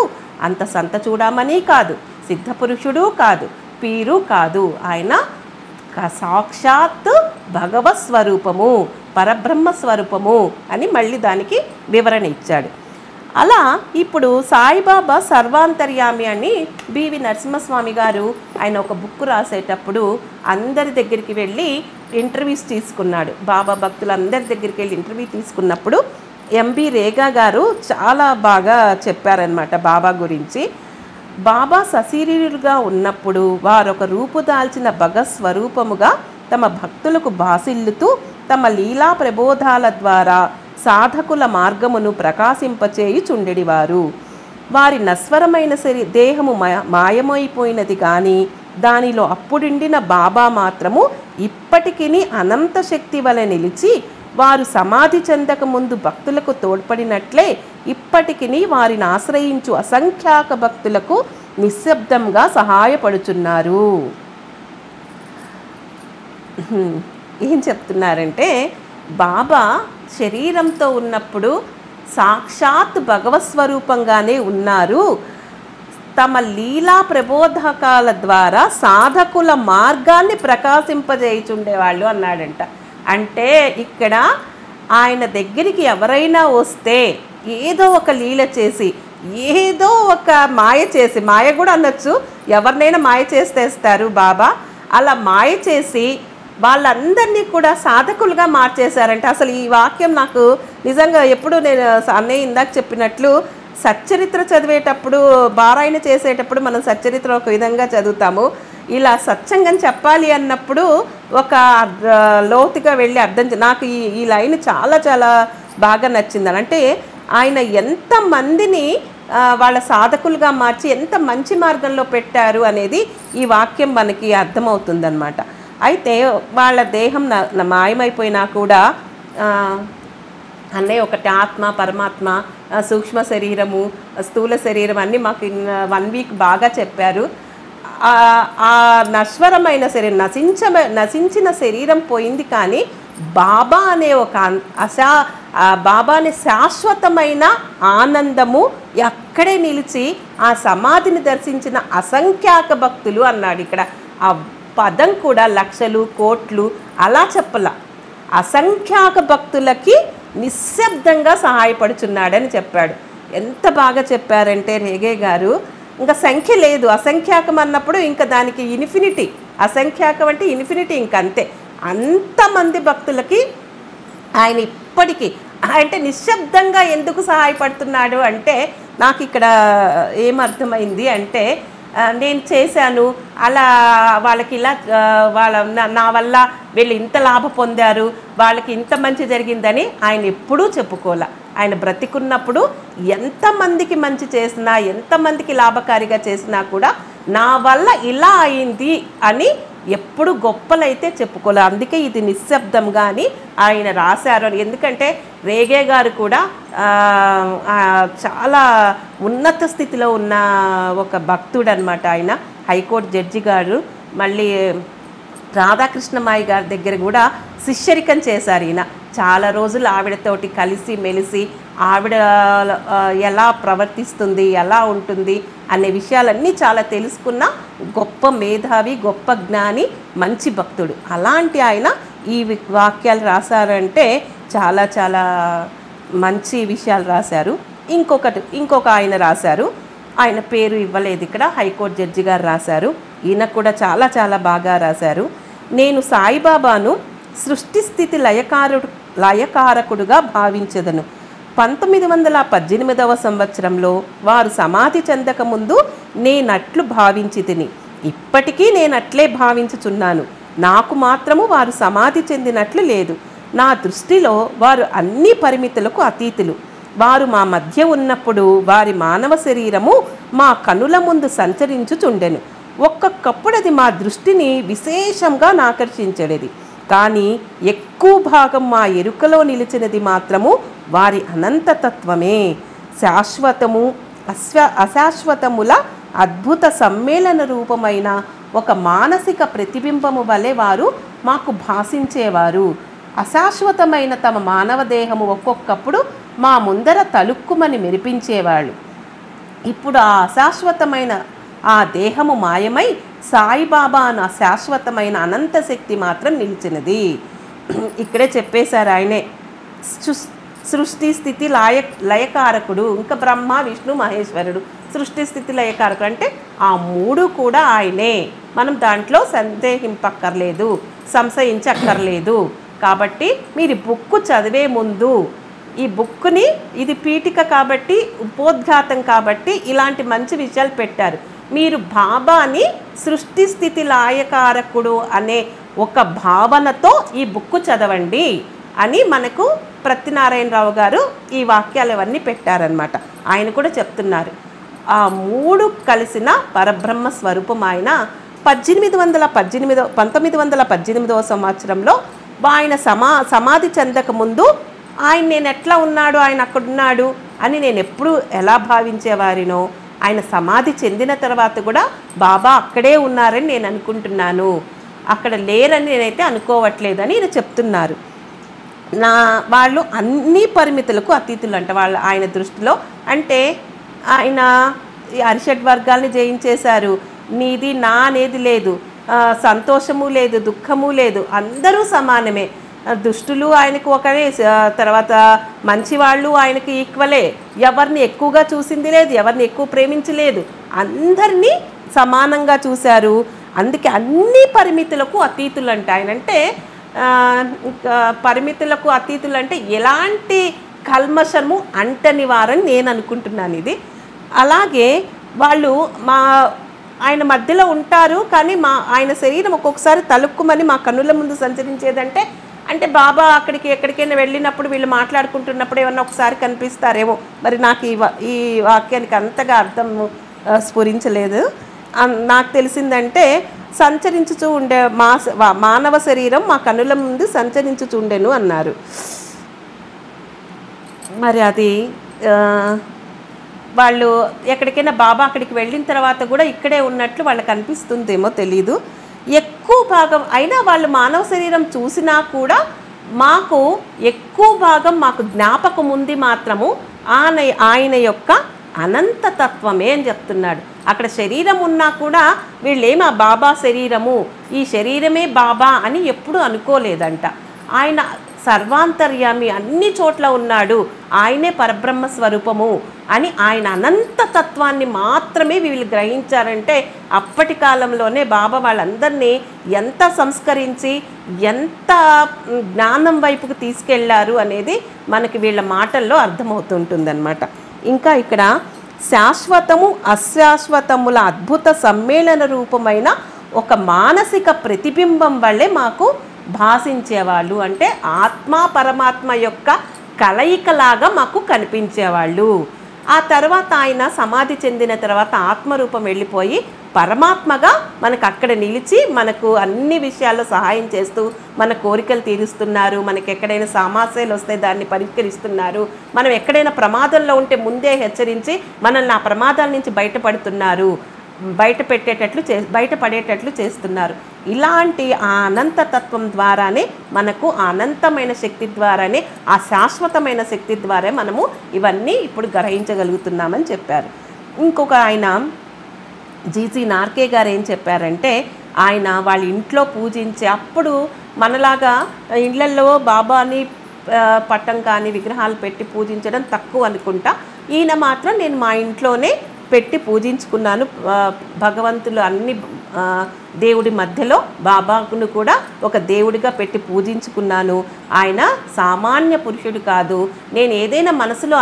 S2: అంత సంత చూడామని కాదు, సిద్ధపురుషుడు కాదు, పీరు కాదు, ఆయన సాక్షాత్ భగవత్ స్వరూపము, పరబ్రహ్మ స్వరూపము అని మళ్ళీ దానికి వివరణ ఇచ్చాడు. అలా ఇప్పుడు సాయిబాబా సర్వాంతర్యామి అని బివి నరసింహస్వామి గారు ఆయన ఒక బుక్ రాసేటప్పుడు అందరి దగ్గరికి వెళ్ళి ఇంటర్వ్యూస్ తీసుకున్నాడు. బాబా భక్తులందరి దగ్గరికి వెళ్ళి ఇంటర్వ్యూ తీసుకున్నప్పుడు ఎంబి రేగా గారు చాలా బాగా చెప్పారనమాట బాబా గురించి. బాబా సశరీరులుగా ఉన్నప్పుడు వారొక రూపుదాల్చిన భగత్ స్వరూపముగా తమ భక్తులకు బాసిల్లుతూ తమ లీలా ప్రబోధాల ద్వారా సాధకుల మార్గమును ప్రకాశింపచేయుచుండెడివారు. వారి నశ్వరమైన దేహము మాయమైపోయినది కానీ దానిలో అప్పుడుండిన బాబా మాత్రము ఇప్పటికీ అనంత శక్తి వలె నిలిచి వారు సమాధి చెందక ముందు భక్తులకు తోడ్పడినట్లే ఇప్పటికీ వారిని ఆశ్రయించు అసంఖ్యాక భక్తులకు నిశ్శబ్దంగా సహాయపడుచున్నారు. ఏం చెప్తున్నారంటే, బాబా శరీరంతో ఉన్నప్పుడు సాక్షాత్ భగవత్ స్వరూపంగానే ఉన్నారు, తమ లీలా ప్రబోధకాల ద్వారా సాధకుల మార్గాన్ని ప్రకాశింపజేయుచుండేవాళ్ళు అన్నాడంట. అంటే ఇక్కడ ఆయన దగ్గరికి ఎవరైనా వస్తే ఏదో ఒక లీల చేసి, ఏదో ఒక మాయ చేసి, మాయ కూడా అనొచ్చు, ఎవరినైనా మాయ చేస్తేస్తారు బాబా, అలా మాయ చేసి వాళ్ళందరినీ కూడా సాధకులుగా మార్చేశారంటే. అసలు ఈ వాక్యం నాకు నిజంగా ఎప్పుడు నేను అన్నయ్య ఇందాక చెప్పినట్లు సచ్చరిత్ర చదివేటప్పుడు, పారాయణ చేసేటప్పుడు మనం సచ్చరిత్ర ఒక విధంగా చదువుతాము, ఇలా సత్సంగం చెప్పాలి అన్నప్పుడు ఒక లోతుగా వెళ్ళి అర్థం. నాకు ఈ లైన్ చాలా చాలా బాగా నచ్చిందని. అంటే ఆయన ఎంతమందిని వాళ్ళ సాధకులుగా మార్చి ఎంత మంచి మార్గంలో పెట్టారు అనేది ఈ వాక్యం మనకి అర్థమవుతుందన్నమాట. అయితే వాళ్ళ దేహం మాయమైపోయినా కూడా అన్నయ్య ఒకటి ఆత్మ, పరమాత్మ, సూక్ష్మ శరీరము, స్థూల శరీరం అన్నీ మాకు 1 వీక్ బాగా చెప్పారు. ఆ నశ్వరమైన శరీరం, నశించిన శరీరం పోయింది, కానీ బాబా అనే ఒక బాబా అనే శాశ్వతమైన ఆనందము అక్కడే నిలిచి ఆ సమాధిని దర్శించిన అసంఖ్యాక భక్తులు అన్నాడు. ఇక్కడ ఆ పదం కూడా లక్షలు, కోట్లు అలా చెప్పలా, అసంఖ్యాక భక్తులకి నిశ్శబ్దంగా సహాయపడుచున్నాడని చెప్పాడు. ఎంత బాగా చెప్పారంటే రేగే గారు, ఇంకా సంఖ్య లేదు, అసంఖ్యాకం అన్నప్పుడు ఇంకా దానికి ఇన్ఫినిటీ, అసంఖ్యాకం అంటే ఇన్ఫినిటీ, ఇంకంతే. అంతమంది భక్తులకి ఆయన ఇప్పటికీ అంటే నిశ్శబ్దంగా ఎందుకు సహాయపడుతున్నాడు అంటే, నాకు ఇక్కడ ఏమర్థమైంది అంటే, నేను చేశాను అలా వాళ్ళకి ఇలా నా వల్ల వీళ్ళు ఇంత లాభ పొందారు, వాళ్ళకి ఇంత మంచి జరిగిందని ఆయన ఎప్పుడూ చెప్పుకోలే. ఆయన బ్రతికున్నప్పుడు ఎంతమందికి మంచి చేసినా, ఎంతమందికి లాభకారిగా చేసినా కూడా నా వల్ల ఇలా అయింది అని ఎప్పుడు గొప్పలైతే చెప్పుకోలే. అందుకే ఇది నిశ్శబ్దంగా అని ఆయన రాశారు. ఎందుకంటే రేగే గారు కూడా చాలా ఉన్నత స్థితిలో ఉన్న ఒక భక్తుడు అనమాట. ఆయన హైకోర్టు జడ్జి గారు, మళ్ళీ రాధాకృష్ణమాయి గారి దగ్గర కూడా శిష్యరికం చేశారు ఈయన. చాలా రోజులు ఆవిడతోటి కలిసి మెలిసి ఆవిడ ఎలా ప్రవర్తిస్తుంది, ఎలా ఉంటుంది అనే విషయాలన్నీ చాలా తెలుసుకున్న గొప్ప మేధావి, గొప్ప జ్ఞాని, మంచి భక్తుడు. అలాంటి ఆయన ఈ వాక్యాలు రాశారంటే చాలా చాలా మంచి విషయాలు రాశారు. ఇంకొక ఆయన రాశారు, ఆయన పేరు ఇవ్వలేదు ఇక్కడ, హైకోర్టు జడ్జి గారు రాశారు. ఈయన కూడా చాలా చాలా బాగా రాశారు. నేను సాయిబాబాను సృష్టి స్థితి లయకారకుడుగా భావించదను. 1918వ సంవత్సరంలో వారు సమాధి చెందక ముందు నేనట్లు భావించి తిని, ఇప్పటికీ నేనట్లే భావించుచున్నాను. నాకు మాత్రము వారు సమాధి చెందినట్లు లేదు. నా దృష్టిలో వారు అన్ని పరిమితులకు అతీతులు. వారు మా మధ్య ఉన్నప్పుడు వారి మానవ శరీరము మా కనుల ముందు సంచరించుచుండెను. ఒక్కొక్కప్పుడు అది మా దృష్టిని విశేషంగా ఆకర్షించేది. కానీ ఎక్కువ భాగం మా ఎరుకలో నిలిచినది మాత్రము వారి అనంతతత్వమే. శాశ్వతము అశాశ్వతముల అద్భుత సమ్మేళన రూపమైన ఒక మానసిక ప్రతిబింబము వలె వారు మాకు భాషించేవారు. అశాశ్వతమైన తమ మానవ దేహము ఒక్కొక్కప్పుడు మా ముందర తలుక్కుమని మెరిపించేవాళ్ళు. ఇప్పుడు ఆ అశాశ్వతమైన ఆ దేహము మాయమై సాయిబాబా అన్న శాశ్వతమైన అనంత శక్తి మాత్రం నిలిచినది. ఇక్కడే చెప్పేశారు ఆయనే. సృష్టి స్థితి లయకారకుడు, ఇంకా బ్రహ్మ విష్ణు మహేశ్వరుడు. సృష్టి స్థితి లయకారకుడు అంటే ఆ మూడు కూడా ఆయనే. మనం దాంట్లో సందేహింపక్కర్లేదు, సంశయించక్కర్లేదు. కాబట్టి మీరు బుక్ చదివే ముందు ఈ బుక్ని, ఇది పీఠిక కాబట్టి, ఉపోద్ఘాతం కాబట్టి ఇలాంటి మంచి విషయాలు పెట్టారు. మీరు బాబాని సృష్టి స్థితి లయకారకుడు అనే ఒక భావనతో ఈ బుక్ చదవండి అని మనకు ప్రత్యనారాయణరావు గారు ఈ వాక్యాలు ఇవన్నీ పెట్టారనమాట. ఆయన కూడా చెప్తున్నారు. ఆ మూడు కలిసిన పరబ్రహ్మ స్వరూపం ఆయన 1918వ సంవత్సరంలో ఆయన సమాధి చెందక ముందు ఆయన నేను ఎట్లా ఉన్నాడు, ఆయన అక్కడున్నాడు అని నేను ఎప్పుడు ఎలా భావించేవారినో, ఆయన సమాధి చెందిన తర్వాత కూడా బాబా అక్కడే ఉన్నారని నేను అనుకుంటున్నాను, అక్కడ లేరని నేనైతే అనుకోవట్లేదని ఈయన చెప్తున్నారు. వాళ్ళు అన్ని పరిమితులకు అతీతులు అంట ఆయన దృష్టిలో. అంటే ఆయన అరిషడ్ వర్గాల్ని జయించేశారు. నీది నా అనేది లేదు, సంతోషము లేదు, దుఃఖము లేదు, అందరూ సమానమే. దుష్టులు ఆయనకు ఒకరే, తర్వాత మంచివాళ్ళు ఆయనకి ఈక్వలే. ఎవరిని ఎక్కువగా చూసింది లేదు, ఎవరిని ఎక్కువ ప్రేమించలేదు, అందరినీ సమానంగా చూశారు. అందుకే అన్ని పరిమితులకు అతీతులు అంట ఆయన. అంటే పరిమితులకు అతీతులు అంటే ఎలాంటి కల్మషము అంటని వారని నేను అనుకుంటున్నాను ఇది. అలాగే వాళ్ళు ఆయన మధ్యలో ఉంటారు, కానీ ఆయన శరీరం ఒక్కొక్కసారి తలుక్కుమని మా కన్నుల ముందు సంచరించేదంటే, అంటే బాబా ఎక్కడికైనా వెళ్ళినప్పుడు వీళ్ళు మాట్లాడుకుంటున్నప్పుడు ఏమన్నా ఒకసారి కనిపిస్తారేమో. మరి నాకు ఈ వాక్యానికి అంతగా అర్థం స్ఫురించలేదు. నాకు తెలిసిందంటే సంచరించుచూ ఉండే మానవ శరీరం మా కన్నుల ముందు సంచరించుచుండెను అన్నారు. మరి అది వాళ్ళు ఎక్కడికైనా బాబా అక్కడికి వెళ్ళిన తర్వాత కూడా ఇక్కడే ఉన్నట్లు వాళ్ళకి అనిపిస్తుందేమో తెలీదు. ఎక్కువ భాగం అయినా వాళ్ళు మానవ శరీరం చూసినా కూడా మాకు ఎక్కువ భాగం మాకు జ్ఞాపకం ఉంది మాత్రము ఆయన యొక్క అనంతతత్వమే అని చెప్తున్నాడు. అక్కడ శరీరం ఉన్నా కూడా వీళ్ళేమా బాబా శరీరము, ఈ శరీరమే బాబా అని ఎప్పుడూ అనుకోలేదంట. ఆయన సర్వాంతర్యామి, అన్ని చోట్ల ఉన్నాడు, ఆయనే పరబ్రహ్మ స్వరూపము అని ఆయన అనంతతత్వాన్ని మాత్రమే వీళ్ళు గ్రహించారంటే అప్పటి కాలంలోనే బాబా వాళ్ళందరినీ ఎంత సంస్కరించి ఎంత జ్ఞానం వైపుకు తీసుకెళ్లారు అనేది మనకి వీళ్ళ మాటల్లో అర్థమవుతుంటుందన్నమాట. ఇంకా ఇక్కడ శాశ్వతము అశాశ్వతముల అద్భుత సమ్మేళన రూపమైన ఒక మానసిక ప్రతిబింబం వల్లే మాకు భాషించేవాళ్ళు. అంటే ఆత్మ పరమాత్మ యొక్క కలయికలాగా మాకు కనిపించేవాళ్ళు. ఆ తర్వాత ఆయన సమాధి చెందిన తర్వాత ఆత్మరూపం వెళ్ళిపోయి పరమాత్మగా మనకు అక్కడ నిలిచి మనకు అన్ని విషయాల్లో సహాయం చేస్తూ మన కోరికలు తీరుస్తున్నారు. మనకి ఎక్కడైనా సమస్యలు వస్తే దాన్ని పరిష్కరిస్తున్నారు. మనం ఎక్కడైనా ప్రమాదంలో ఉంటే ముందే హెచ్చరించి మనల్ని ఆ ప్రమాదాల నుంచి బయటపడుతున్నారు బయటపడేటట్లు చేస్తున్నారు. ఇలాంటి ఆ అనంతతత్వం ద్వారానే మనకు ఆ అనంతమైన శక్తి ద్వారానే ఆ శాశ్వతమైన శక్తి ద్వారా మనము ఇవన్నీ ఇప్పుడు గ్రహించగలుగుతున్నామని చెప్పారు. ఇంకొక ఆయన జీసీ నార్కే గారు ఏం చెప్పారంటే, ఆయన వాళ్ళ ఇంట్లో పూజించే అప్పుడు మనలాగా ఇళ్లల్లో బాబాని పట్టం కానీ విగ్రహాలు పెట్టి పూజించడం తక్కువ అనుకుంటా. ఈయన మాత్రం నేను మా ఇంట్లోనే పెట్టి పూజించుకున్నాను. భగవంతులు అన్ని దేవుడి మధ్యలో బాబాను కూడా ఒక దేవుడిగా పెట్టి పూజించుకున్నాను. ఆయన సామాన్య పురుషుడు కాదు. నేను ఏదైనా మనసులో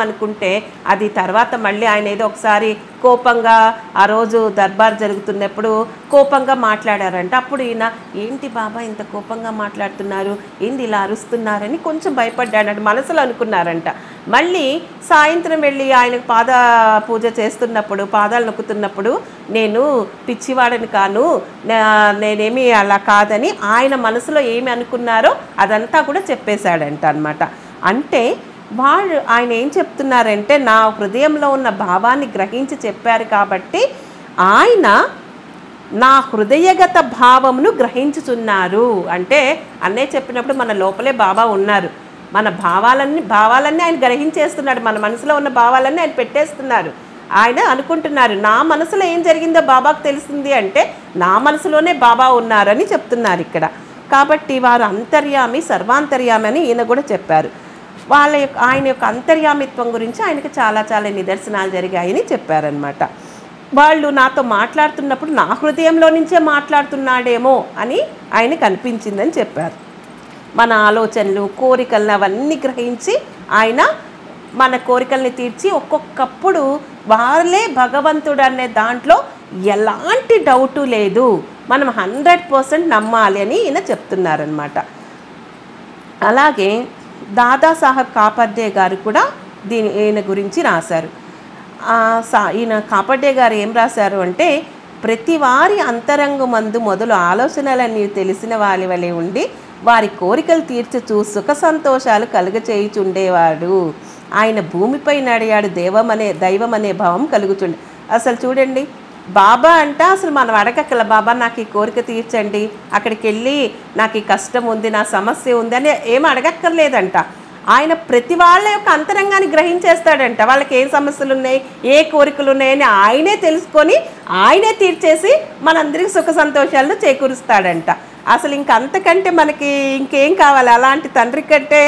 S2: అనుకుంటే అది తర్వాత మళ్ళీ ఆయన ఏదో ఒకసారి కోపంగా ఆ రోజు దర్బార్ జరుగుతున్నప్పుడు కోపంగా మాట్లాడారంట. అప్పుడు ఈయన ఏంటి బాబా ఇంత కోపంగా మాట్లాడుతున్నారు, ఏంది ఇలా అరుస్తున్నారని కొంచెం భయపడ్డాడంట, మనసులో అనుకున్నారంట. మళ్ళీ సాయంత్రం వెళ్ళి ఆయనకు పాద పూజ చేస్తున్నప్పుడు, పాదాలు నొక్కుతున్నప్పుడు నేను పిచ్చివాడని కాను, నేనేమి అలా కాదని ఆయన మనసులో ఏమి అనుకున్నారో అదంతా కూడా చెప్పేశాడంట అన్నమాట. అంటే ఆయన ఏం చెప్తున్నారంటే, నా హృదయంలో ఉన్న భావాన్ని గ్రహించి చెప్పారు కాబట్టి ఆయన నా హృదయగత భావమును గ్రహించుచున్నారు. అంటే అన్నే చెప్పినప్పుడు మన లోపలే బాబా ఉన్నారు. మన భావాలన్నీ ఆయన గ్రహించేస్తున్నాడు. మన మనసులో ఉన్న భావాలన్నీ ఆయన పెట్టేస్తున్నారు. ఆయన అనుకుంటున్నారు నా మనసులో ఏం జరిగిందో బాబాకు తెలిసింది అంటే నా మనసులోనే బాబా ఉన్నారని చెప్తున్నారు ఇక్కడ. కాబట్టి వారు అంతర్యామి, సర్వాంతర్యామి అని ఈయన కూడా చెప్పారు. ఆయన యొక్క అంతర్యామిత్వం గురించి ఆయనకు చాలా చాలా నిదర్శనాలు జరిగాయని చెప్పారనమాట. వాళ్ళు నాతో మాట్లాడుతున్నప్పుడు నా హృదయంలో నుంచే మాట్లాడుతున్నాడేమో అని ఆయనకు అనిపించిందని చెప్పారు. మన ఆలోచనలు, కోరికలను అవన్నీ గ్రహించి ఆయన మన కోరికల్ని తీర్చి ఒక్కొక్కప్పుడు వాళ్ళే భగవంతుడు అనే దాంట్లో ఎలాంటి డౌటు లేదు, మనం 100% నమ్మాలి అని ఈయన చెప్తున్నారనమాట. అలాగే దాదాసాహెబ్ కాపర్డే గారు కూడా ఈయన గురించి రాశారు. ఈయన కాపర్డే గారు ఏం రాశారు అంటే, ప్రతి వారి అంతరంగమందు మొదలు ఆలోచనలన్నీ తెలిసిన వారి వలె ఉండి వారి కోరికలు తీర్చుచూ సుఖ సంతోషాలు కలుగచేయుచుండేవాడు. ఆయన భూమిపై నడియాడు, దైవం అనే భావం కలుగుచుండే. అసలు చూడండి, బాబా అంట అసలు మనం అడగక్కల, బాబా నాకు ఈ కోరిక తీర్చండి, అక్కడికి వెళ్ళి నాకు ఈ కష్టం ఉంది, నా సమస్య ఉంది అని ఏం అడగక్కర్లేదంట. ఆయన ప్రతి వాళ్ళ యొక్క అంతరంగాన్ని గ్రహించేస్తాడంట. వాళ్ళకి ఏం సమస్యలు ఉన్నాయి, ఏ కోరికలు ఉన్నాయని ఆయనే తెలుసుకొని ఆయనే తీర్చేసి మనందరికీ సుఖ సంతోషాలను చేకూరుస్తాడంట. అసలు అంతకంటే మనకి ఇంకేం కావాలి? అలాంటి తండ్రి కంటే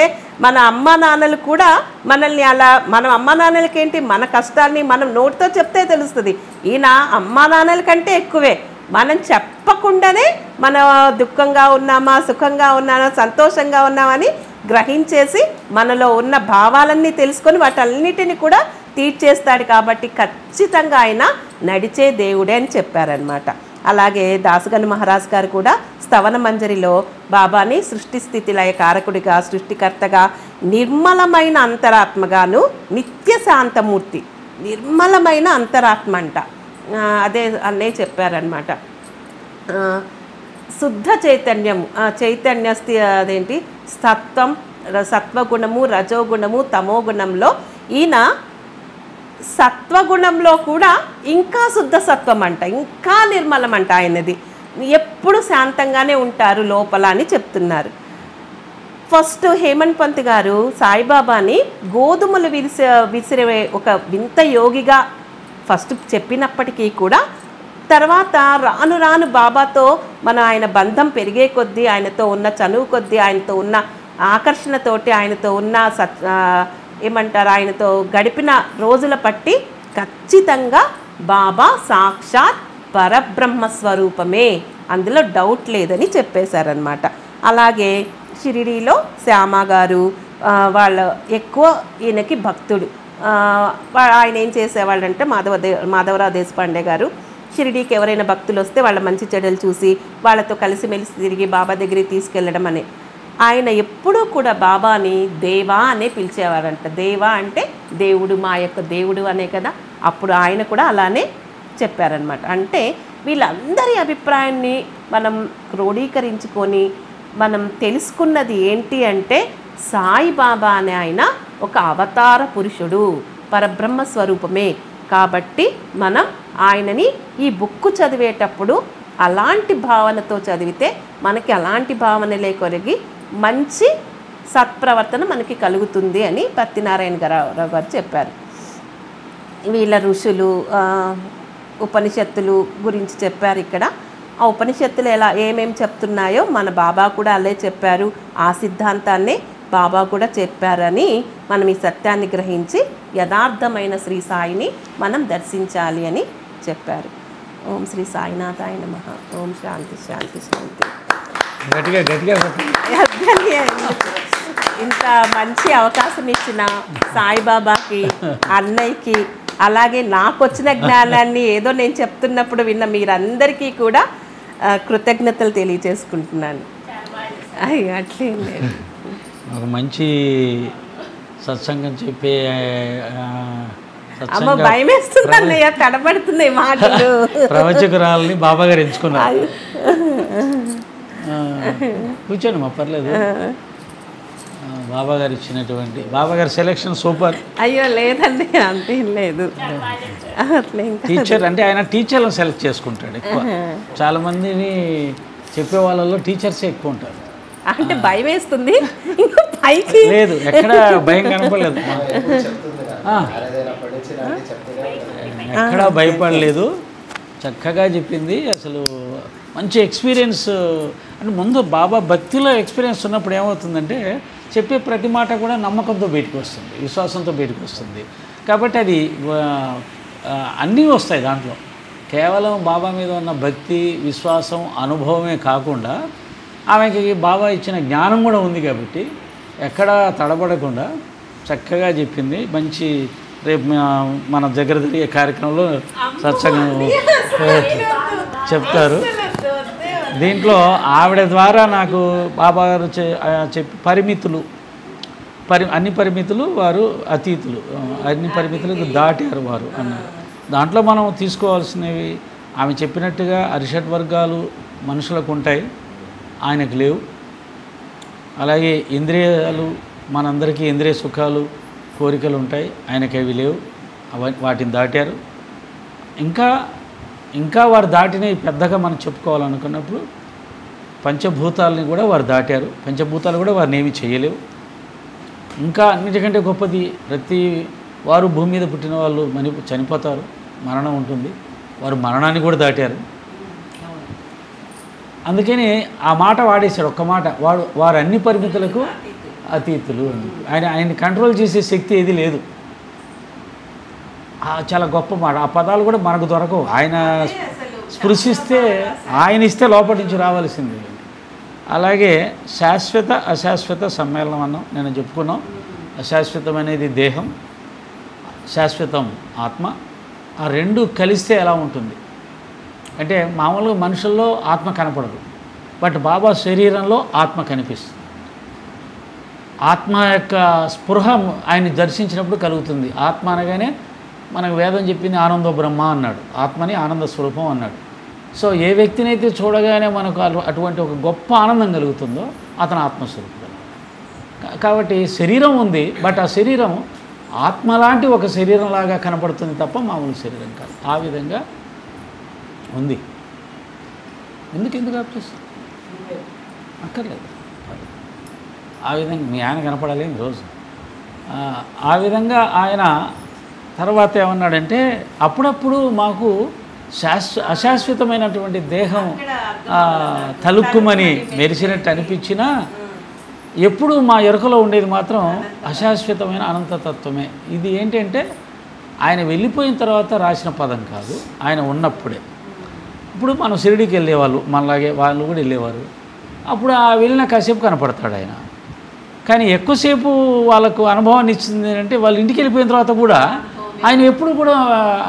S2: మన అమ్మా నాన్నలు కూడా మనల్ని అలా, మనం అమ్మా నాన్నలకేంటి మన కష్టాన్ని మనం నోటితో చెప్తే తెలుస్తుంది. ఈయన అమ్మా నాన్నల కంటే ఎక్కువే మనం చెప్పకుండానే మన దుఃఖంగా ఉన్నామా, సుఖంగా ఉన్నామా, సంతోషంగా ఉన్నామని గ్రహించేసి మనలో ఉన్న భావాలన్నీ తెలుసుకొని వాటన్నిటిని కూడా తీర్చేస్తాడు. కాబట్టి ఖచ్చితంగా ఆయన నడిచే దేవుడే అని చెప్పారనమాట. అలాగే దాసగను మహారాజ్ గారు కూడా స్తవన మంజరిలో బాబాని సృష్టి స్థితి లయ కారకుడిగా, సృష్టికర్తగా, నిర్మలమైన అంతరాత్మగాను, నిత్య శాంతమూర్తి, నిర్మలమైన అంతరాత్మ అంట, అదే చెప్పారనమాట. శుద్ధ చైతన్యము, అదేంటి సత్వగుణము, రజోగుణము, తమోగుణంలో ఈయన సత్వగుణంలో కూడా ఇంకా శుద్ధ సత్వం అంట, ఇంకా నిర్మలం అంట. ఆయనది ఎప్పుడు శాంతంగానే ఉంటారు లోపల అని చెప్తున్నారు. ఫస్ట్ హేమంత్ పంత్ గారు సాయిబాబాని గోధుమలు విసిరే ఒక వింత యోగిగా ఫస్ట్ చెప్పినప్పటికీ కూడా తర్వాత రాను రాను బాబాతో ఆయన బంధం పెరిగే కొద్దీ, ఆయనతో ఉన్న చనువు కొద్దీ, ఆయనతో ఉన్న ఆకర్షణతోటి, ఆయనతో ఉన్న ఆయనతో గడిపిన రోజుల పట్టి ఖచ్చితంగా బాబా సాక్షాత్ పరబ్రహ్మ స్వరూపమే, అందులో డౌట్ లేదని చెప్పేశారనమాట. అలాగే షిరిడీలో శ్యామ గారు వాళ్ళ ఎక్కువ ఈయనకి భక్తుడు. ఆయన ఏం చేసేవాళ్ళంటే మాధవరావు దేశపాండే గారు షిరిడీకి ఎవరైనా భక్తులు వస్తే వాళ్ళ మంచి చెడులు చూసి వాళ్ళతో కలిసిమెలిసి తిరిగి బాబా దగ్గరికి తీసుకెళ్ళడం అనే. ఆయన ఎప్పుడూ కూడా బాబాని దేవా అనే పిలిచేవారంట. దేవా అంటే దేవుడు, మా యొక్క దేవుడు అనే కదా. అప్పుడు ఆయన కూడా అలానే చెప్పారనమాట. అంటే వీళ్ళందరి అభిప్రాయాన్ని మనం క్రోడీకరించుకొని మనం తెలుసుకున్నది ఏంటి అంటే, సాయిబాబా అనే ఆయన ఒక అవతార పురుషుడు, పరబ్రహ్మ స్వరూపమే. కాబట్టి మనం ఆయనని ఈ బుక్ చదివేటప్పుడు అలాంటి భావనతో చదివితే మనకి అలాంటి భావనలే కొరిగి మంచి సత్ప్రవర్తన మనకి కలుగుతుంది అని పత్తినారాయణ గారు చెప్పారు. వీళ్ళ ఋషులు ఉపనిషత్తులు గురించి చెప్పారు ఇక్కడ. ఆ ఉపనిషత్తులు ఏమేమి చెప్తున్నాయో మన బాబా కూడా అలా చెప్పారు. ఆ సిద్ధాంతాన్నే బాబా కూడా చెప్పారని మనం ఈ సత్యాన్ని గ్రహించి యథార్థమైన శ్రీ సాయిని మనం దర్శించాలి అని చెప్పారు. ఓం శ్రీ సాయినాథాయ నమః. ఓం శాంతి శాంతి శాంతి. ఇంత మంచి అవకాశం ఇచ్చిన సాయిబాబాకి, అన్నయ్యకి, అలాగే నాకు వచ్చిన జ్ఞానాన్ని ఏదో నేను చెప్తున్నప్పుడు విన్న మీరందరికీ కూడా కృతజ్ఞతలు తెలియజేసుకుంటున్నాను. అట్లేం లేదు,
S1: ఒక మంచి సత్సంగం చెప్పే
S2: అమ్మ భయం వేస్తుంది అన్నయ్య, తడబడుతున్నాయి మాటలు.
S1: ప్రవచకురాలని బాబా గారు ఎంచుకున్నారు. కూర్చోండి మా పర్లేదు. బాబా గారు ఇచ్చినటువంటి బాబా గారి సెలెక్షన్ సూపర్.
S2: అయ్యో లేదండి, అంతేం లేదు.
S1: టీచర్ అంటే ఆయన టీచర్లను సెలెక్ట్ చేసుకుంటాడు ఎక్కువ. చాలా మందిని చెప్పే వాళ్ళలో టీచర్సే ఎక్కువ ఉంటారు.
S2: అంటే భయం వేస్తుంది, పైకి
S1: లేదు ఎక్కడ భయం కనపడలేదు, ఎక్కడా భయపడలేదు. చక్కగా చెప్పింది. అసలు మంచి ఎక్స్పీరియన్స్. అంటే ముందు బాబా భక్తిలో ఎక్స్పీరియన్స్ ఉన్నప్పుడు ఏమవుతుందంటే చెప్పే ప్రతి మాట కూడా నమ్మకంతో బయటకు వస్తుంది, విశ్వాసంతో బయటకు వస్తుంది. కాబట్టి అది అన్నీ వస్తాయి దాంట్లో. కేవలం బాబా మీద ఉన్న భక్తి, విశ్వాసం, అనుభవమే కాకుండా ఆమెకి బాబా ఇచ్చిన జ్ఞానం కూడా ఉంది. కాబట్టి ఎక్కడా తడబడకుండా చక్కగా చెప్పింది. మంచి రేపు మన దగ్గర జరిగే కార్యక్రమంలో సత్సంగం చెప్తారు. దీంట్లో ఆవిడ ద్వారా నాకు బాబా గారు చెప్పి అన్ని పరిమితులు వారు అతీతులు, అన్ని పరిమితులకు దాటారు వారు అన్నారు. దాంట్లో మనం తీసుకోవాల్సినవి ఆమె చెప్పినట్టుగా అరిషడ్ వర్గాలు మనుషులకు ఉంటాయి, ఆయనకు లేవు. అలాగే ఇంద్రియాలు, మనందరికీ ఇంద్రియ సుఖాలు, కోరికలు ఉంటాయి, ఆయనకి అవి లేవు, వాటిని దాటారు. ఇంకా వారు దాటినవి పెద్దగా మనం చెప్పుకోవాలనుకున్నప్పుడు పంచభూతాలని కూడా వారు దాటారు. పంచభూతాలు కూడా వారిని ఏమీ చేయలేవు. ఇంకా అన్నిటికంటే గొప్పది, ప్రతి వారు భూమి మీద పుట్టిన వాళ్ళు చనిపోతారు, మరణం ఉంటుంది. వారు మరణాన్ని కూడా దాటారు. అందుకని ఆ మాట వాడేశాడు, ఒక్క మాట వారు అన్ని పరిమితులకు అతీతులు అని. ఆయన్ని కంట్రోల్ చేసే శక్తి ఏది లేదు. చాలా గొప్ప మాట. ఆ పదాలు కూడా మనకు దొరకవు. ఆయన స్పృశిస్తే, ఆయన ఇస్తే లోపటి నుంచి రావాల్సింది. అలాగే శాశ్వత అశాశ్వత సమ్మేళనం అన్నాం, నేను చెప్పుకున్నాం. అశాశ్వతం అనేది దేహం, శాశ్వతం ఆత్మ. ఆ రెండు కలిస్తే ఎలా ఉంటుంది అంటే, మామూలుగా మనుషుల్లో ఆత్మ కనపడదు, బట్ బాబా శరీరంలో ఆత్మ కనిపిస్తుంది. ఆత్మ యొక్క స్పృహ ఆయన్ని దర్శించినప్పుడు కలుగుతుంది. ఆత్మ అనగానే మనకు వేదం చెప్పింది ఆనందో బ్రహ్మ అన్నాడు, ఆత్మని ఆనంద స్వరూపం అన్నాడు. సో ఏ వ్యక్తినైతే చూడగానే మనకు అటువంటి ఒక గొప్ప ఆనందం కలుగుతుందో అతను ఆత్మస్వరూపుడు. కాబట్టి శరీరం ఉంది, బట్ ఆ శరీరం ఆత్మలాంటి ఒక శరీరంలాగా కనపడుతుంది తప్ప మామూలు శరీరం కాదు. ఆ విధంగా ఉంది. ఎందుకు ఆపేస్తుంది అక్కర్లేదు. ఆ విధంగా మీ ఆయన కనపడాలి రోజు. ఆ విధంగా ఆయన తర్వాత ఏమన్నాడంటే, అప్పుడప్పుడు మాకు అశాశ్వతమైనటువంటి దేహం తలుక్కుమని మెరిసినట్టు అనిపించినా ఎప్పుడు మా ఎరుకలో ఉండేది మాత్రం అశాశ్వతమైన అనంతతత్వమే. ఇది ఏంటంటే ఆయన వెళ్ళిపోయిన తర్వాత రాసిన పదం కాదు, ఆయన ఉన్నప్పుడే. ఇప్పుడు మనం షిరిడీకి వెళ్ళేవాళ్ళు, మనలాగే వాళ్ళు కూడా వెళ్ళేవారు. అప్పుడు ఆ వెళ్ళిన కాసేపు కనపడతాడు ఆయన. కానీ ఎక్కువసేపు వాళ్ళకు అనుభవాన్ని ఇచ్చింది అంటే, వాళ్ళు ఇంటికి వెళ్ళిపోయిన తర్వాత కూడా ఆయన ఎప్పుడు కూడా